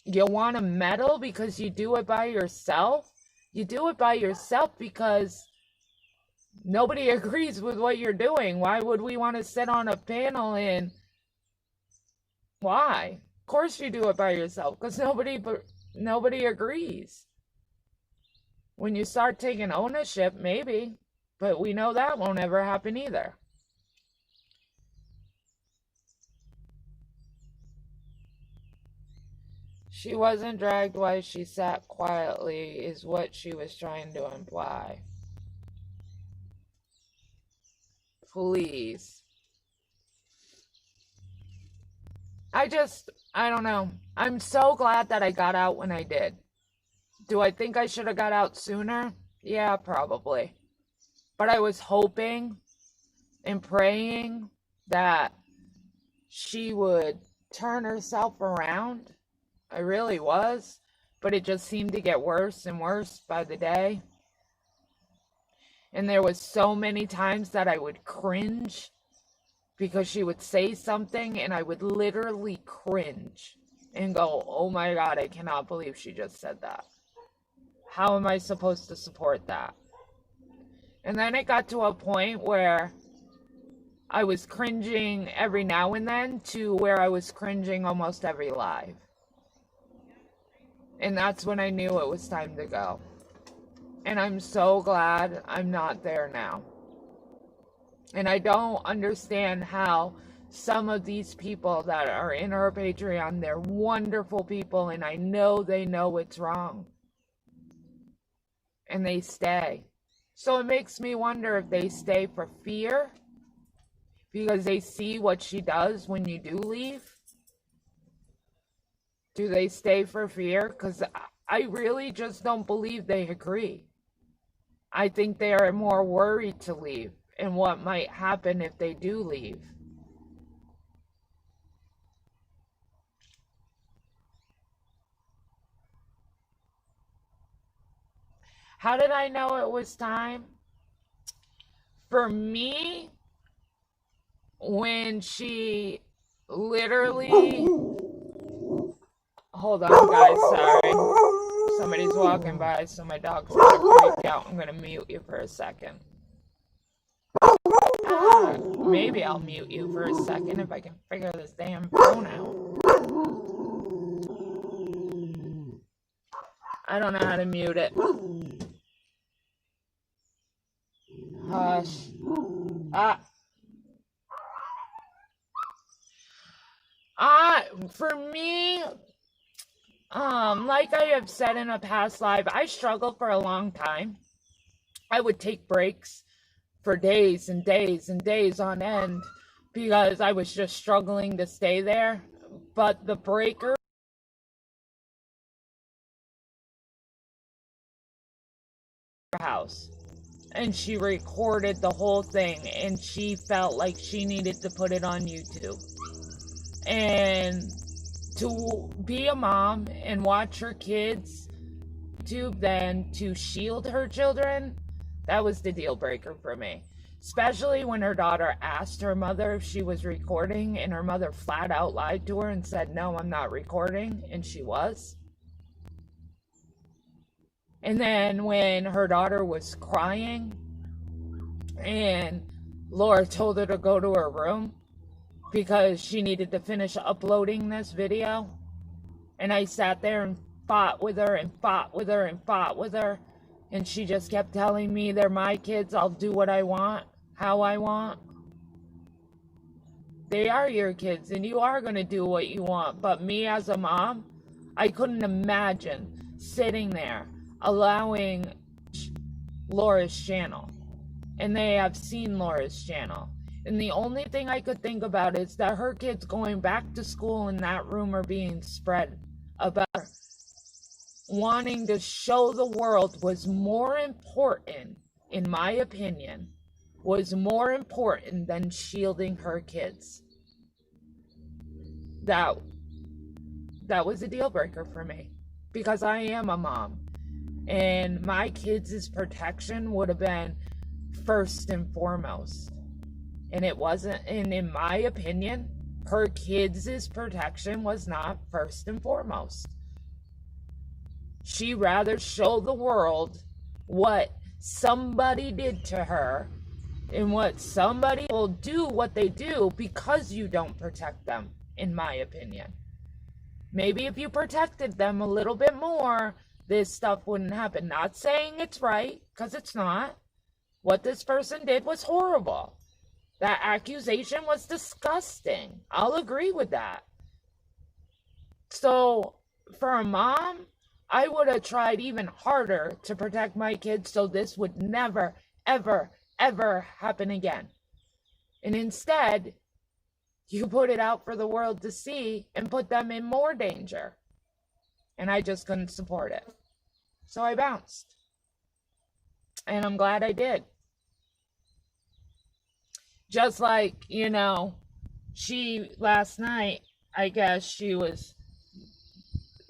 Speaker 1: You want a medal because you do it by yourself? You do it by yourself because nobody agrees with what you're doing. Why would we want to sit on a panel and... Why? Of course you do it by yourself because nobody agrees. When you start taking ownership, maybe. But we know that won't ever happen either. She wasn't dragged while she sat quietly, is what she was trying to imply. Please. I don't know. I'm so glad that I got out when I did. Do I think I should have got out sooner? Yeah, probably. But I was hoping and praying that she would turn herself around. I really was. But it just seemed to get worse and worse by the day. And there was so many times that I would cringe because she would say something and I would literally cringe and go, oh my God, I cannot believe she just said that. How am I supposed to support that? And then it got to a point where I was cringing every now and then to where I was cringing almost every live. And that's when I knew it was time to go. And I'm so glad I'm not there now. And I don't understand how some of these people that are in our Patreon, they're wonderful people, and I know they know it's wrong. And they stay. So it makes me wonder if they stay for fear, because they see what she does when you do leave. Do they stay for fear? Because I really just don't believe they agree. I think they are more worried to leave and what might happen if they do leave. How did I know it was time? For me, when she literally... Hold on, guys, sorry. Somebody's walking by, so my dog's gonna freak out. I'm gonna mute you for a second. Maybe I'll mute you for a second if I can figure this damn phone out. I don't know how to mute it. Hush. For me, like I have said in a past live, I struggled for a long time. I would take breaks for days and days and days on end because I was just struggling to stay there. But the breaker house, and she recorded the whole thing, and she felt like she needed to put it on YouTube. And to be a mom and watch her kids tube then to shield her children, that was the deal breaker for me. Especially when her daughter asked her mother if she was recording, and her mother flat out lied to her and said, no, I'm not recording, and she was. And then when her daughter was crying and Laura told her to go to her room because she needed to finish uploading this video, and I sat there and fought with her and fought with her and fought with her, and she just kept telling me, they're my kids, I'll do what I want, how I want. They are your kids and you are going to do what you want. But me as a mom, I couldn't imagine sitting there allowing Laura's channel. And they have seen Laura's channel. And the only thing I could think about is that her kids going back to school and that rumor being spread about her wanting to show the world was more important, in my opinion, was more important than shielding her kids. That was a deal breaker for me, because I am a mom and my kids' protection would have been first and foremost. And it wasn't, and in my opinion, her kids' protection was not first and foremost. She'd rather show the world what somebody did to her and what somebody will do what they do because you don't protect them, in my opinion. Maybe if you protected them a little bit more, this stuff wouldn't happen. Not saying it's right, because it's not. What this person did was horrible. That accusation was disgusting. I'll agree with that. So, for a mom, I would have tried even harder to protect my kids so this would never, ever, ever happen again. And instead, you put it out for the world to see and put them in more danger. And I just couldn't support it. So I bounced. And I'm glad I did. Just like, she last night, I guess she was,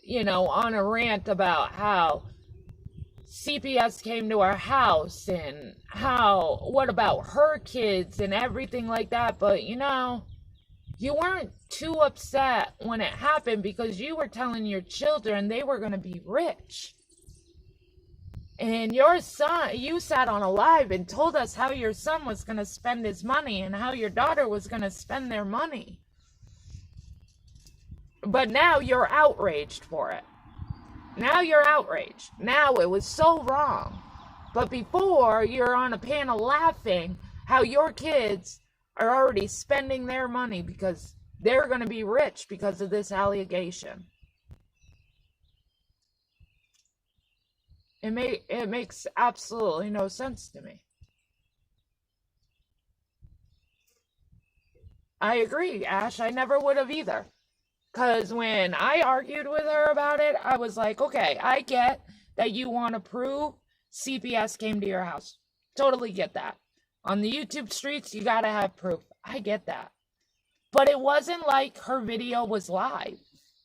Speaker 1: on a rant about how CPS came to our house and what about her kids and everything like that. But, you weren't too upset when it happened because you were telling your children they were going to be rich. And your son, you sat on a live and told us how your son was going to spend his money and how your daughter was going to spend their money. But now you're outraged for it. Now you're outraged. Now it was so wrong. But before, you're on a panel laughing how your kids are already spending their money because they're going to be rich because of this allegation. It makes absolutely no sense to me. I agree, Ash. I never would have either. Because when I argued with her about it, I was like, okay, I get that you want to prove CPS came to your house. Totally get that. On the YouTube streets, you got to have proof. I get that. But it wasn't like her video was live.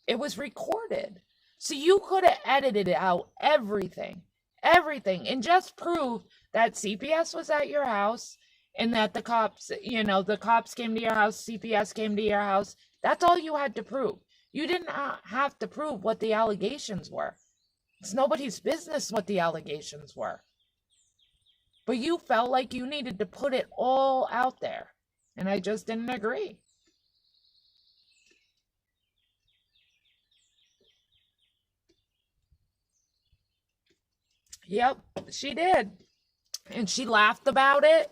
Speaker 1: It was recorded. So you could have edited out everything, and just proved that CPS was at your house and that the cops, the cops came to your house, CPS came to your house. That's all you had to prove. You didn't have to prove what the allegations were. It's nobody's business what the allegations were. But you felt like you needed to put it all out there. And I just didn't agree. Yep, she did. And she laughed about it.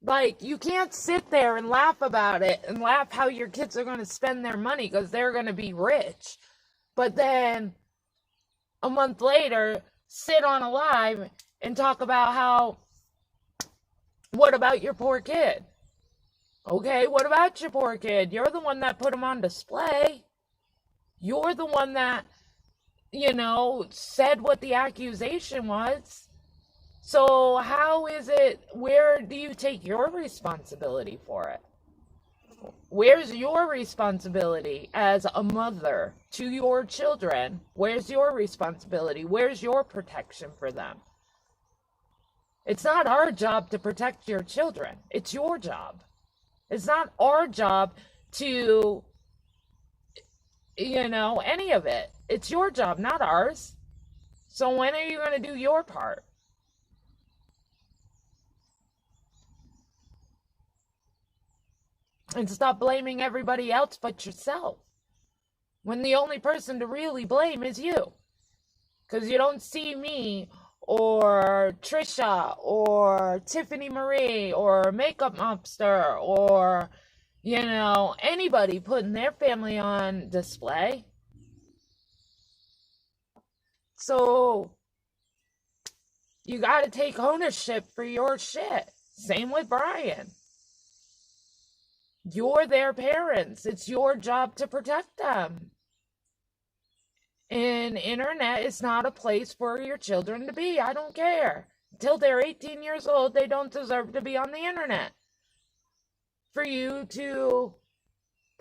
Speaker 1: Like, you can't sit there and laugh about it and laugh how your kids are going to spend their money because they're going to be rich. But then a month later, sit on a live and talk about how, what about your poor kid? Okay, what about your poor kid? You're the one that put him on display. You're the one that, said what the accusation was. So how is it, where do you take your responsibility for it? Where's your responsibility as a mother to your children? Where's your responsibility? Where's your protection for them? It's not our job to protect your children. It's your job. It's not our job to, any of it. It's your job, not ours. So when are you going to do your part? And stop blaming everybody else but yourself. When the only person to really blame is you. Because you don't see me or Trisha or Tiffany Marie or Makeup Mobster or, anybody putting their family on display. So you got to take ownership for your shit. Same with Brian. You're their parents. It's your job to protect them. And internet is not a place for your children to be. I don't care. Until they're 18 years old, they don't deserve to be on the internet for you to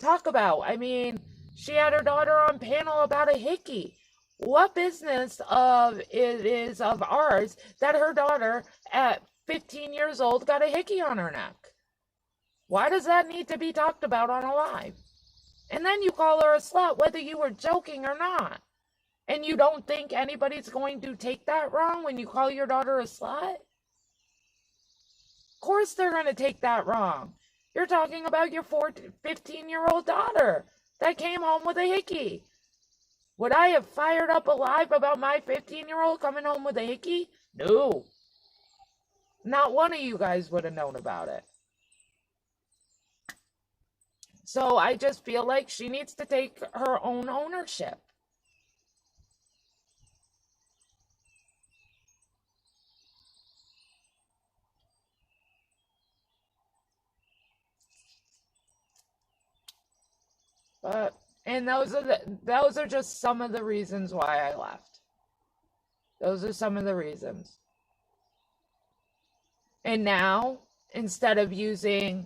Speaker 1: talk about. I mean, she had her daughter on panel about a hickey. What business of it is of ours that her daughter at 15 years old got a hickey on her neck? Why does that need to be talked about on a live? And then you call her a slut, whether you were joking or not. And you don't think anybody's going to take that wrong when you call your daughter a slut? Of course they're going to take that wrong. You're talking about your 15-year-old daughter that came home with a hickey. Would I have fired up a live about my 15-year-old coming home with a hickey? No. Not one of you guys would have known about it. So I just feel like she needs to take her own ownership. And those are just some of the reasons why I left. Those are some of the reasons. And now, instead of using,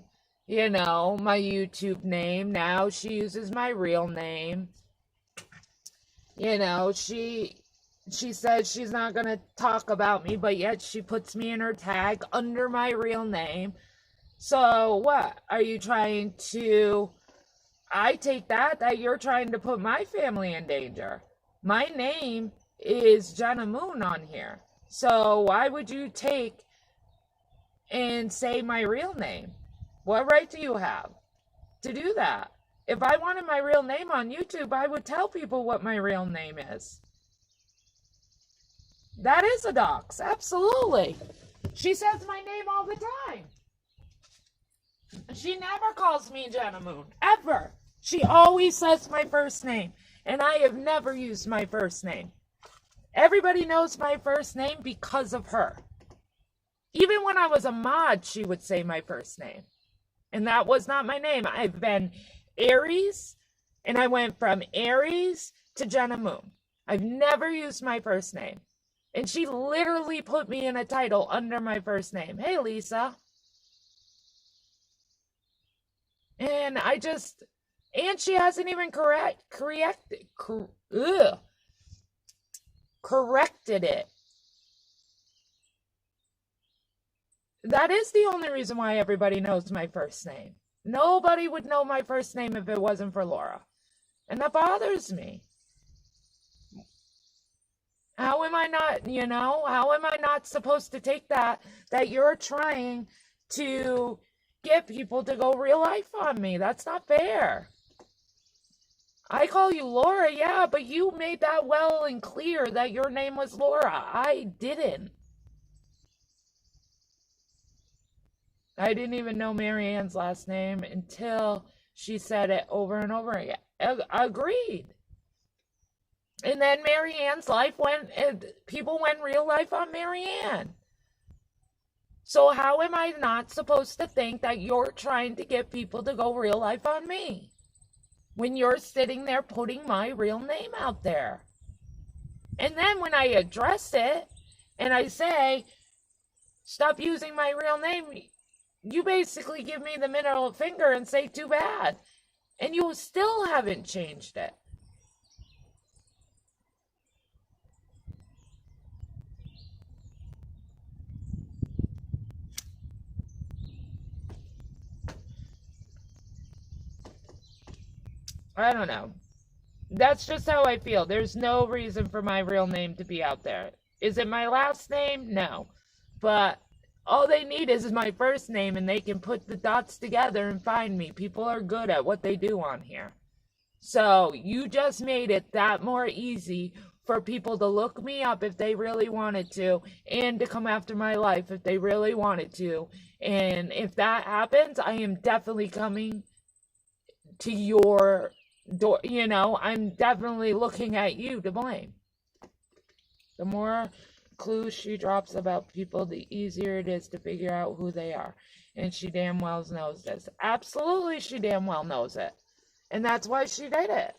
Speaker 1: my YouTube name, now she uses my real name. She says she's not going to talk about me, but yet she puts me in her tag under my real name. So what? Are you trying to... I take that you're trying to put my family in danger. My name is Jenna Moon on here. So why would you take and say my real name? What right do you have to do that? If I wanted my real name on YouTube, I would tell people what my real name is. That is a dox, absolutely. She says my name all the time. She never calls me Jenna Moon, ever. She always says my first name, and I have never used my first name. Everybody knows my first name because of her. Even when I was a mod, she would say my first name. And that was not my name. I've been Aries, and I went from Aries to Jenna Moon. I've never used my first name. And she literally put me in a title under my first name. Hey, Lisa. And she hasn't even corrected it. That is the only reason why everybody knows my first name. Nobody would know my first name if it wasn't for Laura. And that bothers me. How am I not supposed to take that you're trying to get people to go real life on me? That's not fair. I call you Laura, yeah, but you made that well and clear that your name was Laura. I didn't. I didn't even know Marianne's last name until she said it over and over again. Agreed. And then Marianne's life people went real life on Marianne. So how am I not supposed to think that you're trying to get people to go real life on me when you're sitting there putting my real name out there? And then when I address it and I say, stop using my real name, you basically give me the middle finger and say, too bad. And you still haven't changed it. I don't know. That's just how I feel. There's no reason for my real name to be out there. Is it my last name? No. But all they need is my first name and they can put the dots together and find me. People are good at what they do on here. So you just made it that more easy for people to look me up if they really wanted to, and to come after my life if they really wanted to. And if that happens, I am definitely coming to your door. I'm definitely looking at you to blame. The more clues she drops about people, the easier it is to figure out who they are. And she damn well knows this. Absolutely, she damn well knows it. And that's why she did it.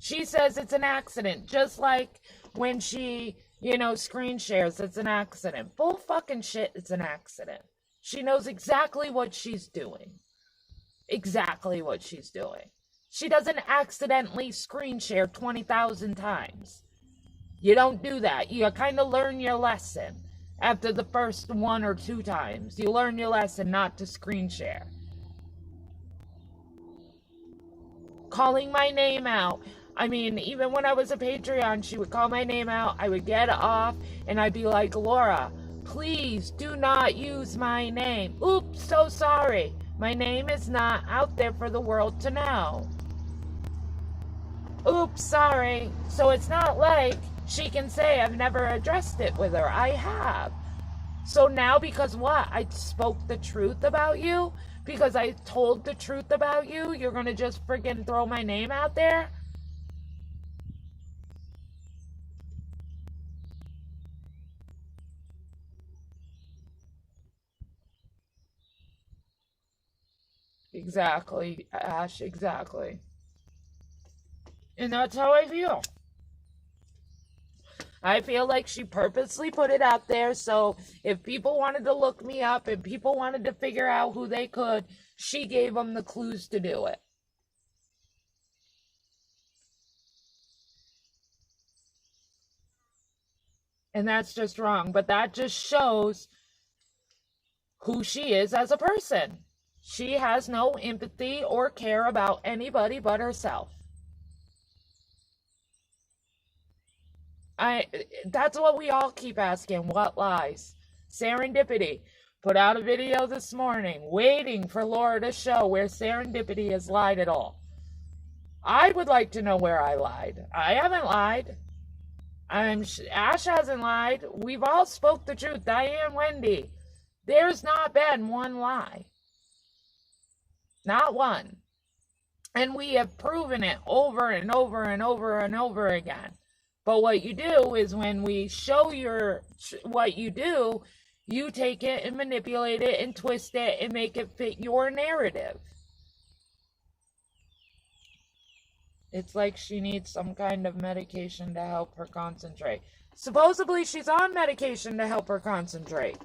Speaker 1: She says it's an accident, just like when she, screen shares, it's an accident. Bull fucking shit, it's an accident. She knows exactly what she's doing. Exactly what she's doing. She doesn't accidentally screen share 20,000 times. You don't do that. You kind of learn your lesson after the first 1 or 2 times. You learn your lesson not to screen share. Calling my name out. I mean, even when I was a Patreon, she would call my name out. I would get off and I'd be like, Laura, please do not use my name. Oops, so sorry. My name is not out there for the world to know. Oops, sorry. So it's not like she can say I've never addressed it with her. I have. So now, because what? I spoke the truth about you? Because I told the truth about you, you're going to just freaking throw my name out there? Exactly, Ash, exactly. And that's how I feel. I feel like she purposely put it out there so if people wanted to look me up and people wanted to figure out who they could, she gave them the clues to do it. And that's just wrong. But that just shows who she is as a person. She has no empathy or care about anybody but herself. That's what we all keep asking. What lies? Serendipity put out a video this morning waiting for Laura to show where Serendipity has lied at all. I would like to know where I lied. I haven't lied. Ash hasn't lied. We've all spoke the truth. Diane, Wendy. There's not been one lie. Not one. And we have proven it over and over and over and over again. But what you do is when we show what you do, you take it and manipulate it and twist it and make it fit your narrative. It's like she needs some kind of medication to help her concentrate. Supposedly she's on medication to help her concentrate.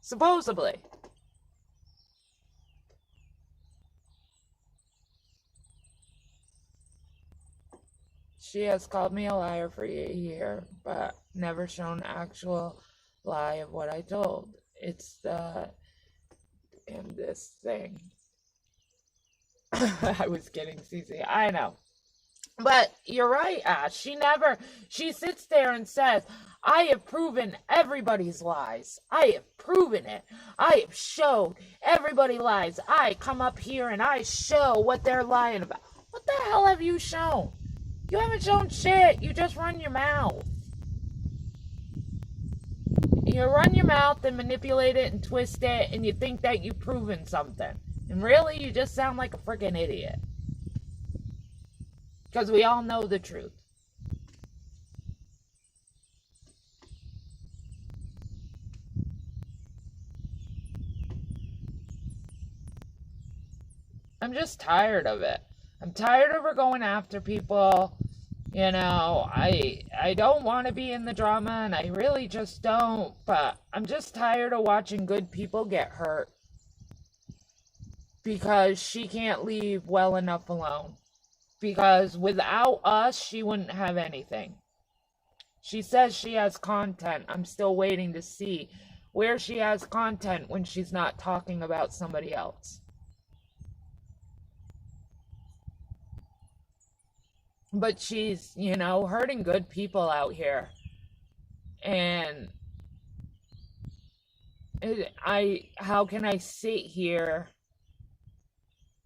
Speaker 1: Supposedly. She has called me a liar for a year, but never shown actual lie of what I told. It's in this thing. I was kidding, Cece. I know. But you're right, Ash. She sits there and says, I have proven everybody's lies. I have proven it. I have showed everybody lies. I come up here and I show what they're lying about. What the hell have you shown? You haven't shown shit. You just run your mouth. You run your mouth and manipulate it and twist it and you think that you've proven something. And really, you just sound like a freaking idiot. Because we all know the truth. I'm just tired of it. I'm tired of her going after people. I don't want to be in the drama, and I really just don't. But I'm just tired of watching good people get hurt. Because she can't leave well enough alone. Because without us, she wouldn't have anything. She says she has content. I'm still waiting to see where she has content when she's not talking about somebody else. But she's, hurting good people out here. And how can I sit here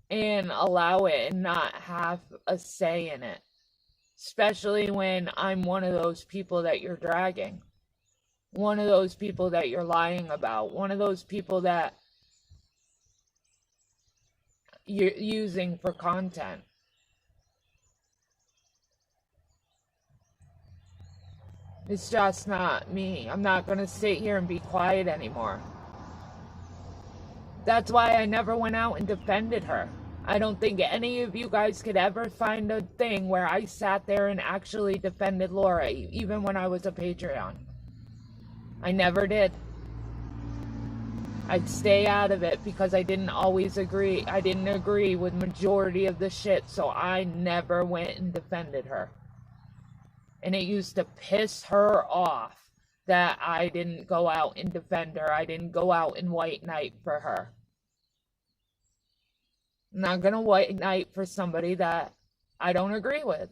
Speaker 1: and allow it and not have a say in it? Especially when I'm one of those people that you're dragging. One of those people that you're lying about. One of those people that you're using for content. It's just not me. I'm not going to sit here and be quiet anymore. That's why I never went out and defended her. I don't think any of you guys could ever find a thing where I sat there and actually defended Laura, even when I was a Patreon. I never did. I'd stay out of it because I didn't always agree. I didn't agree with majority of the shit, so I never went and defended her. And it used to piss her off that I didn't go out and defend her. I didn't go out and white knight for her. I'm not gonna white knight for somebody that I don't agree with.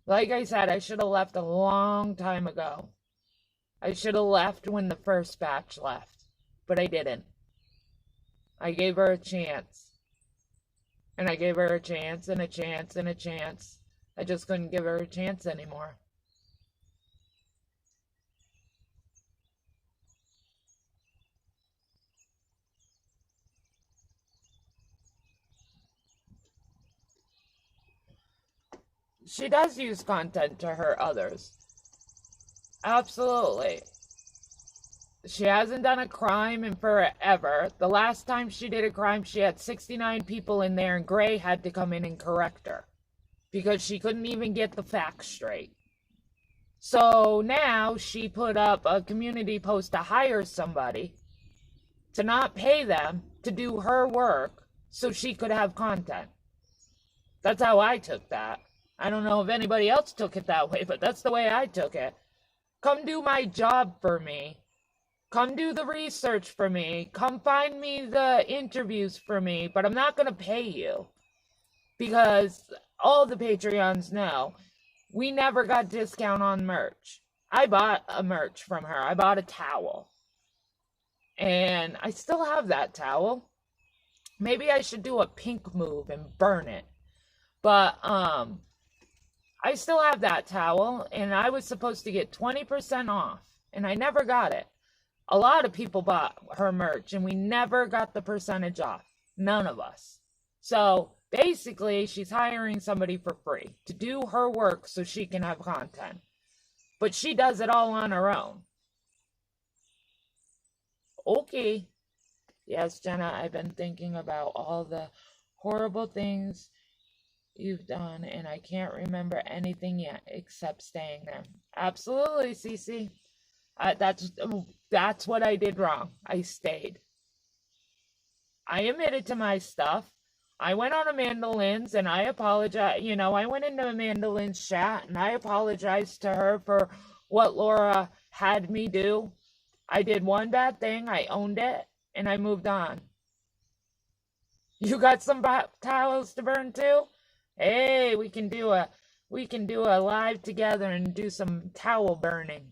Speaker 1: Like I said, I should have left a long time ago. I should have left when the first batch left, but I didn't. I gave her a chance. And I gave her a chance and a chance and a chance. I just couldn't give her a chance anymore. She does use content to hurt others. Absolutely. She hasn't done a crime in forever. The last time she did a crime, she had 69 people in there, and Gray had to come in and correct her because she couldn't even get the facts straight. So now she put up a community post to hire somebody, to not pay them to do her work so she could have content. That's how I took that. I don't know if anybody else took it that way, but that's the way I took it. Come do my job for me. Come do the research for me. Come find me the interviews for me, but I'm not going to pay you. Because all the Patreons know, we never got discount on merch. I bought a merch from her. I bought a towel. And I still have that towel. Maybe I should do a pink move and burn it. But, I still have that towel, and I was supposed to get 20% off, and I never got it. A lot of people bought her merch, and we never got the percentage off. None of us. So, basically, she's hiring somebody for free to do her work so she can have content. But she does it all on her own. Okay. Yes, Jenna, I've been thinking about all the horrible things you've done, and I can't remember anything yet except staying there. Absolutely, Cece. That's what I did wrong. I stayed. I admitted to my stuff. I went on Amanda Lynn's and I apologize. I went into Amanda Lynn's chat and I apologized to her for what Laura had me do. I did one bad thing. I owned it and I moved on. You got some towels to burn too? Hey, we can do a live together and do some towel burning.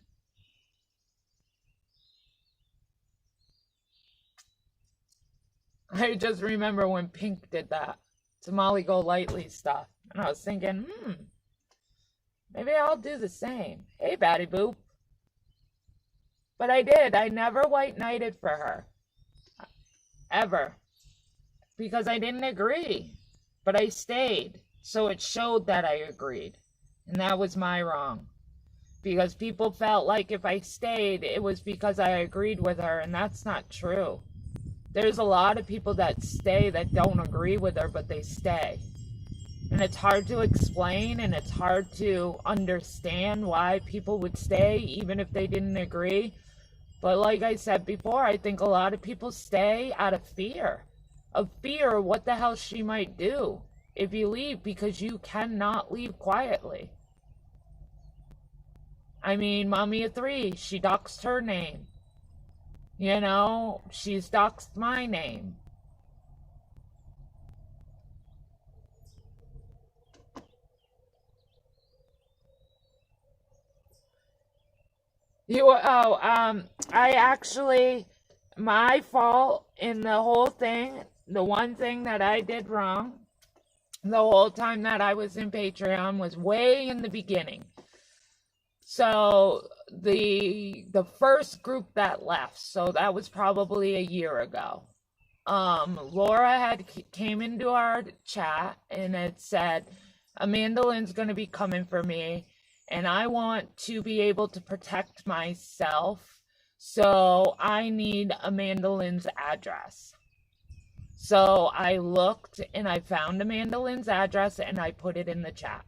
Speaker 1: I just remember when Pink did that to Molly Golightly stuff. And I was thinking, maybe I'll do the same. Hey, Batty Boop. But I did. I never white knighted for her. Ever. Because I didn't agree. But I stayed. So it showed that I agreed. And that was my wrong. Because people felt like if I stayed, it was because I agreed with her. And that's not true. There's a lot of people that stay that don't agree with her, but they stay. And it's hard to explain, and it's hard to understand why people would stay, even if they didn't agree. But like I said before, I think a lot of people stay out of fear. Of fear of what the hell she might do if you leave, because you cannot leave quietly. I mean, Mommy of Three, she doxed her name. She's doxed my name. I actually, my fault in the whole thing, the one thing that I did wrong the whole time that I was in Patreon was way in the beginning. So the first group that left, so that was probably a year ago. Laura had came into our chat and had said, Amanda Lynn's going to be coming for me, and I want to be able to protect myself, so I need Amanda Lynn's address. So I looked and I found Amanda Lynn's address and I put it in the chat.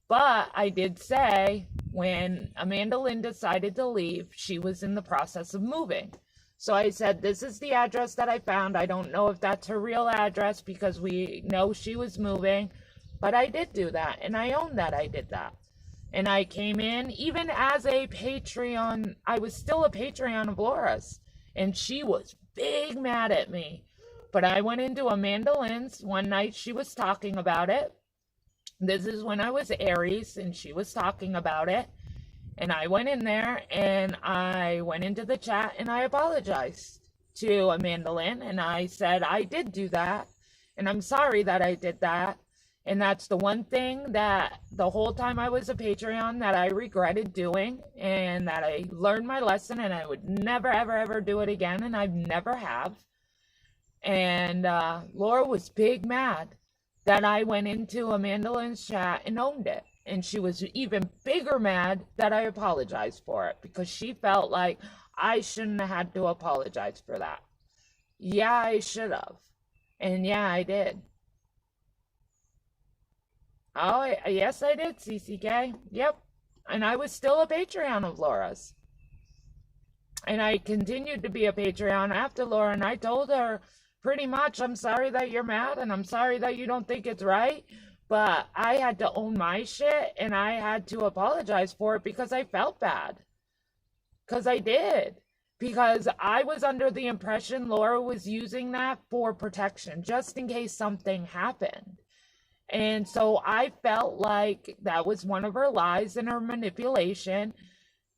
Speaker 1: But I did say when Amanda Lynn decided to leave, she was in the process of moving. So I said, this is the address that I found. I don't know if that's her real address because we know she was moving. But I did do that, and I own that I did that. And I came in, even as a Patreon, I was still a Patreon of Laura's. And she was big mad at me. But I went into Amanda Lynn's one night, she was talking about it. This is when I was Aries, and she was talking about it. And I went in there, and I went into the chat, and I apologized to Amanda Lynn. And I said, I did do that, and I'm sorry that I did that. And that's the one thing that the whole time I was a Patreon that I regretted doing, and that I learned my lesson, and I would never, ever, ever do it again, and I never have. And Laura was big mad that I went into Amanda Lynn's chat and owned it. And she was even bigger mad that I apologized for it because she felt like I shouldn't have had to apologize for that. Yeah, I should have. And yeah, I did. Oh, yes, I did, CCK. Yep. And I was still a Patreon of Laura's. And I continued to be a Patreon after Laura, and I told her pretty much, I'm sorry that you're mad, and I'm sorry that you don't think it's right, but I had to own my shit, and I had to apologize for it because I felt bad. Because I did. Because I was under the impression Laura was using that for protection, just in case something happened. And so I felt like that was one of her lies and her manipulation.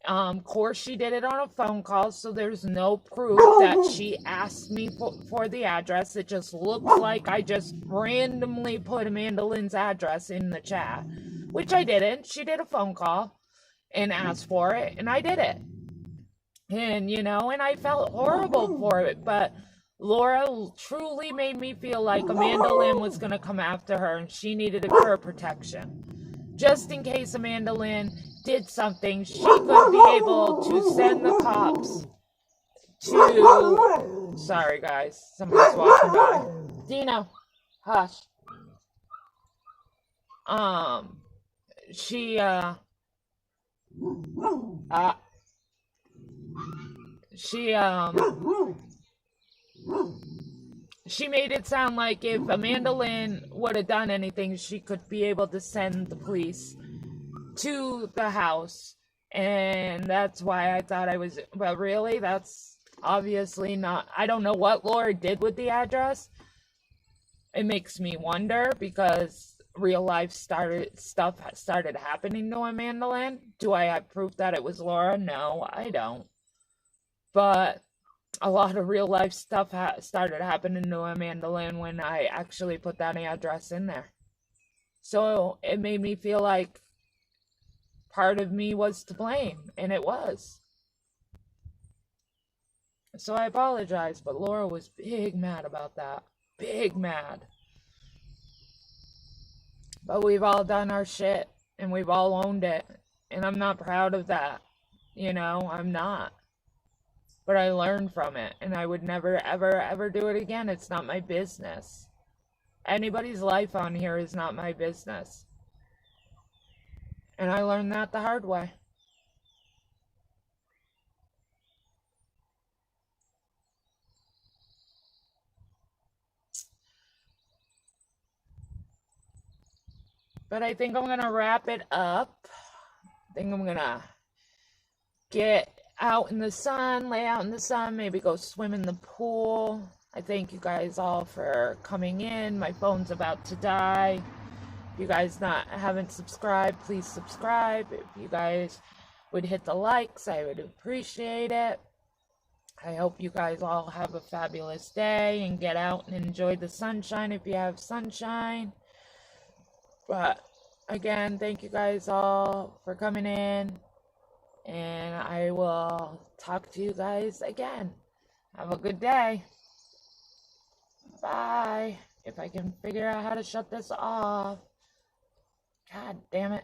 Speaker 1: Of course, she did it on a phone call, so there's no proof that she asked me for the address. It just looks like I just randomly put Amanda Lynn's address in the chat, which I didn't. She did a phone call and asked for it, and I did it. And, you know, and I felt horrible for it, but Laura truly made me feel like Amanda Lynn was going to come after her, and she needed her protection. Just in case Amanda Lynn did something, she could be able to send the cops to... Sorry, guys. Somebody's walking by. Dino, hush. She made it sound like if Amanda Lynn would have done anything, she could be able to send the police to the house. And that's why I thought I was, but really, that's obviously not. I don't know what Laura did with the address. It makes me wonder because real life stuff started happening to Amanda Lynn. Do I have proof that it was Laura? No, I don't. But a lot of real life stuff started happening to Amanda Lynn when I actually put that address in there. So it made me feel like part of me was to blame, and it was. So I apologize, but Laura was big mad about that. Big mad. But we've all done our shit, and we've all owned it, and I'm not proud of that. You know, I'm not. But I learned from it, and I would never, ever, ever do it again. It's not my business. Anybody's life on here is not my business. And I learned that the hard way. But I think I'm going to wrap it up. I think I'm going to get out in the sun, lay out in the sun, maybe go swim in the pool. I thank you guys all for coming in. My phone's about to die. If you guys haven't subscribed, please subscribe. If you guys would hit the likes, I would appreciate it. I hope you guys all have a fabulous day and get out and enjoy the sunshine if you have sunshine. But again, thank you guys all for coming in, and I will talk to you guys again. Have a good day. Bye. If I can figure out how to shut this off. God damn it.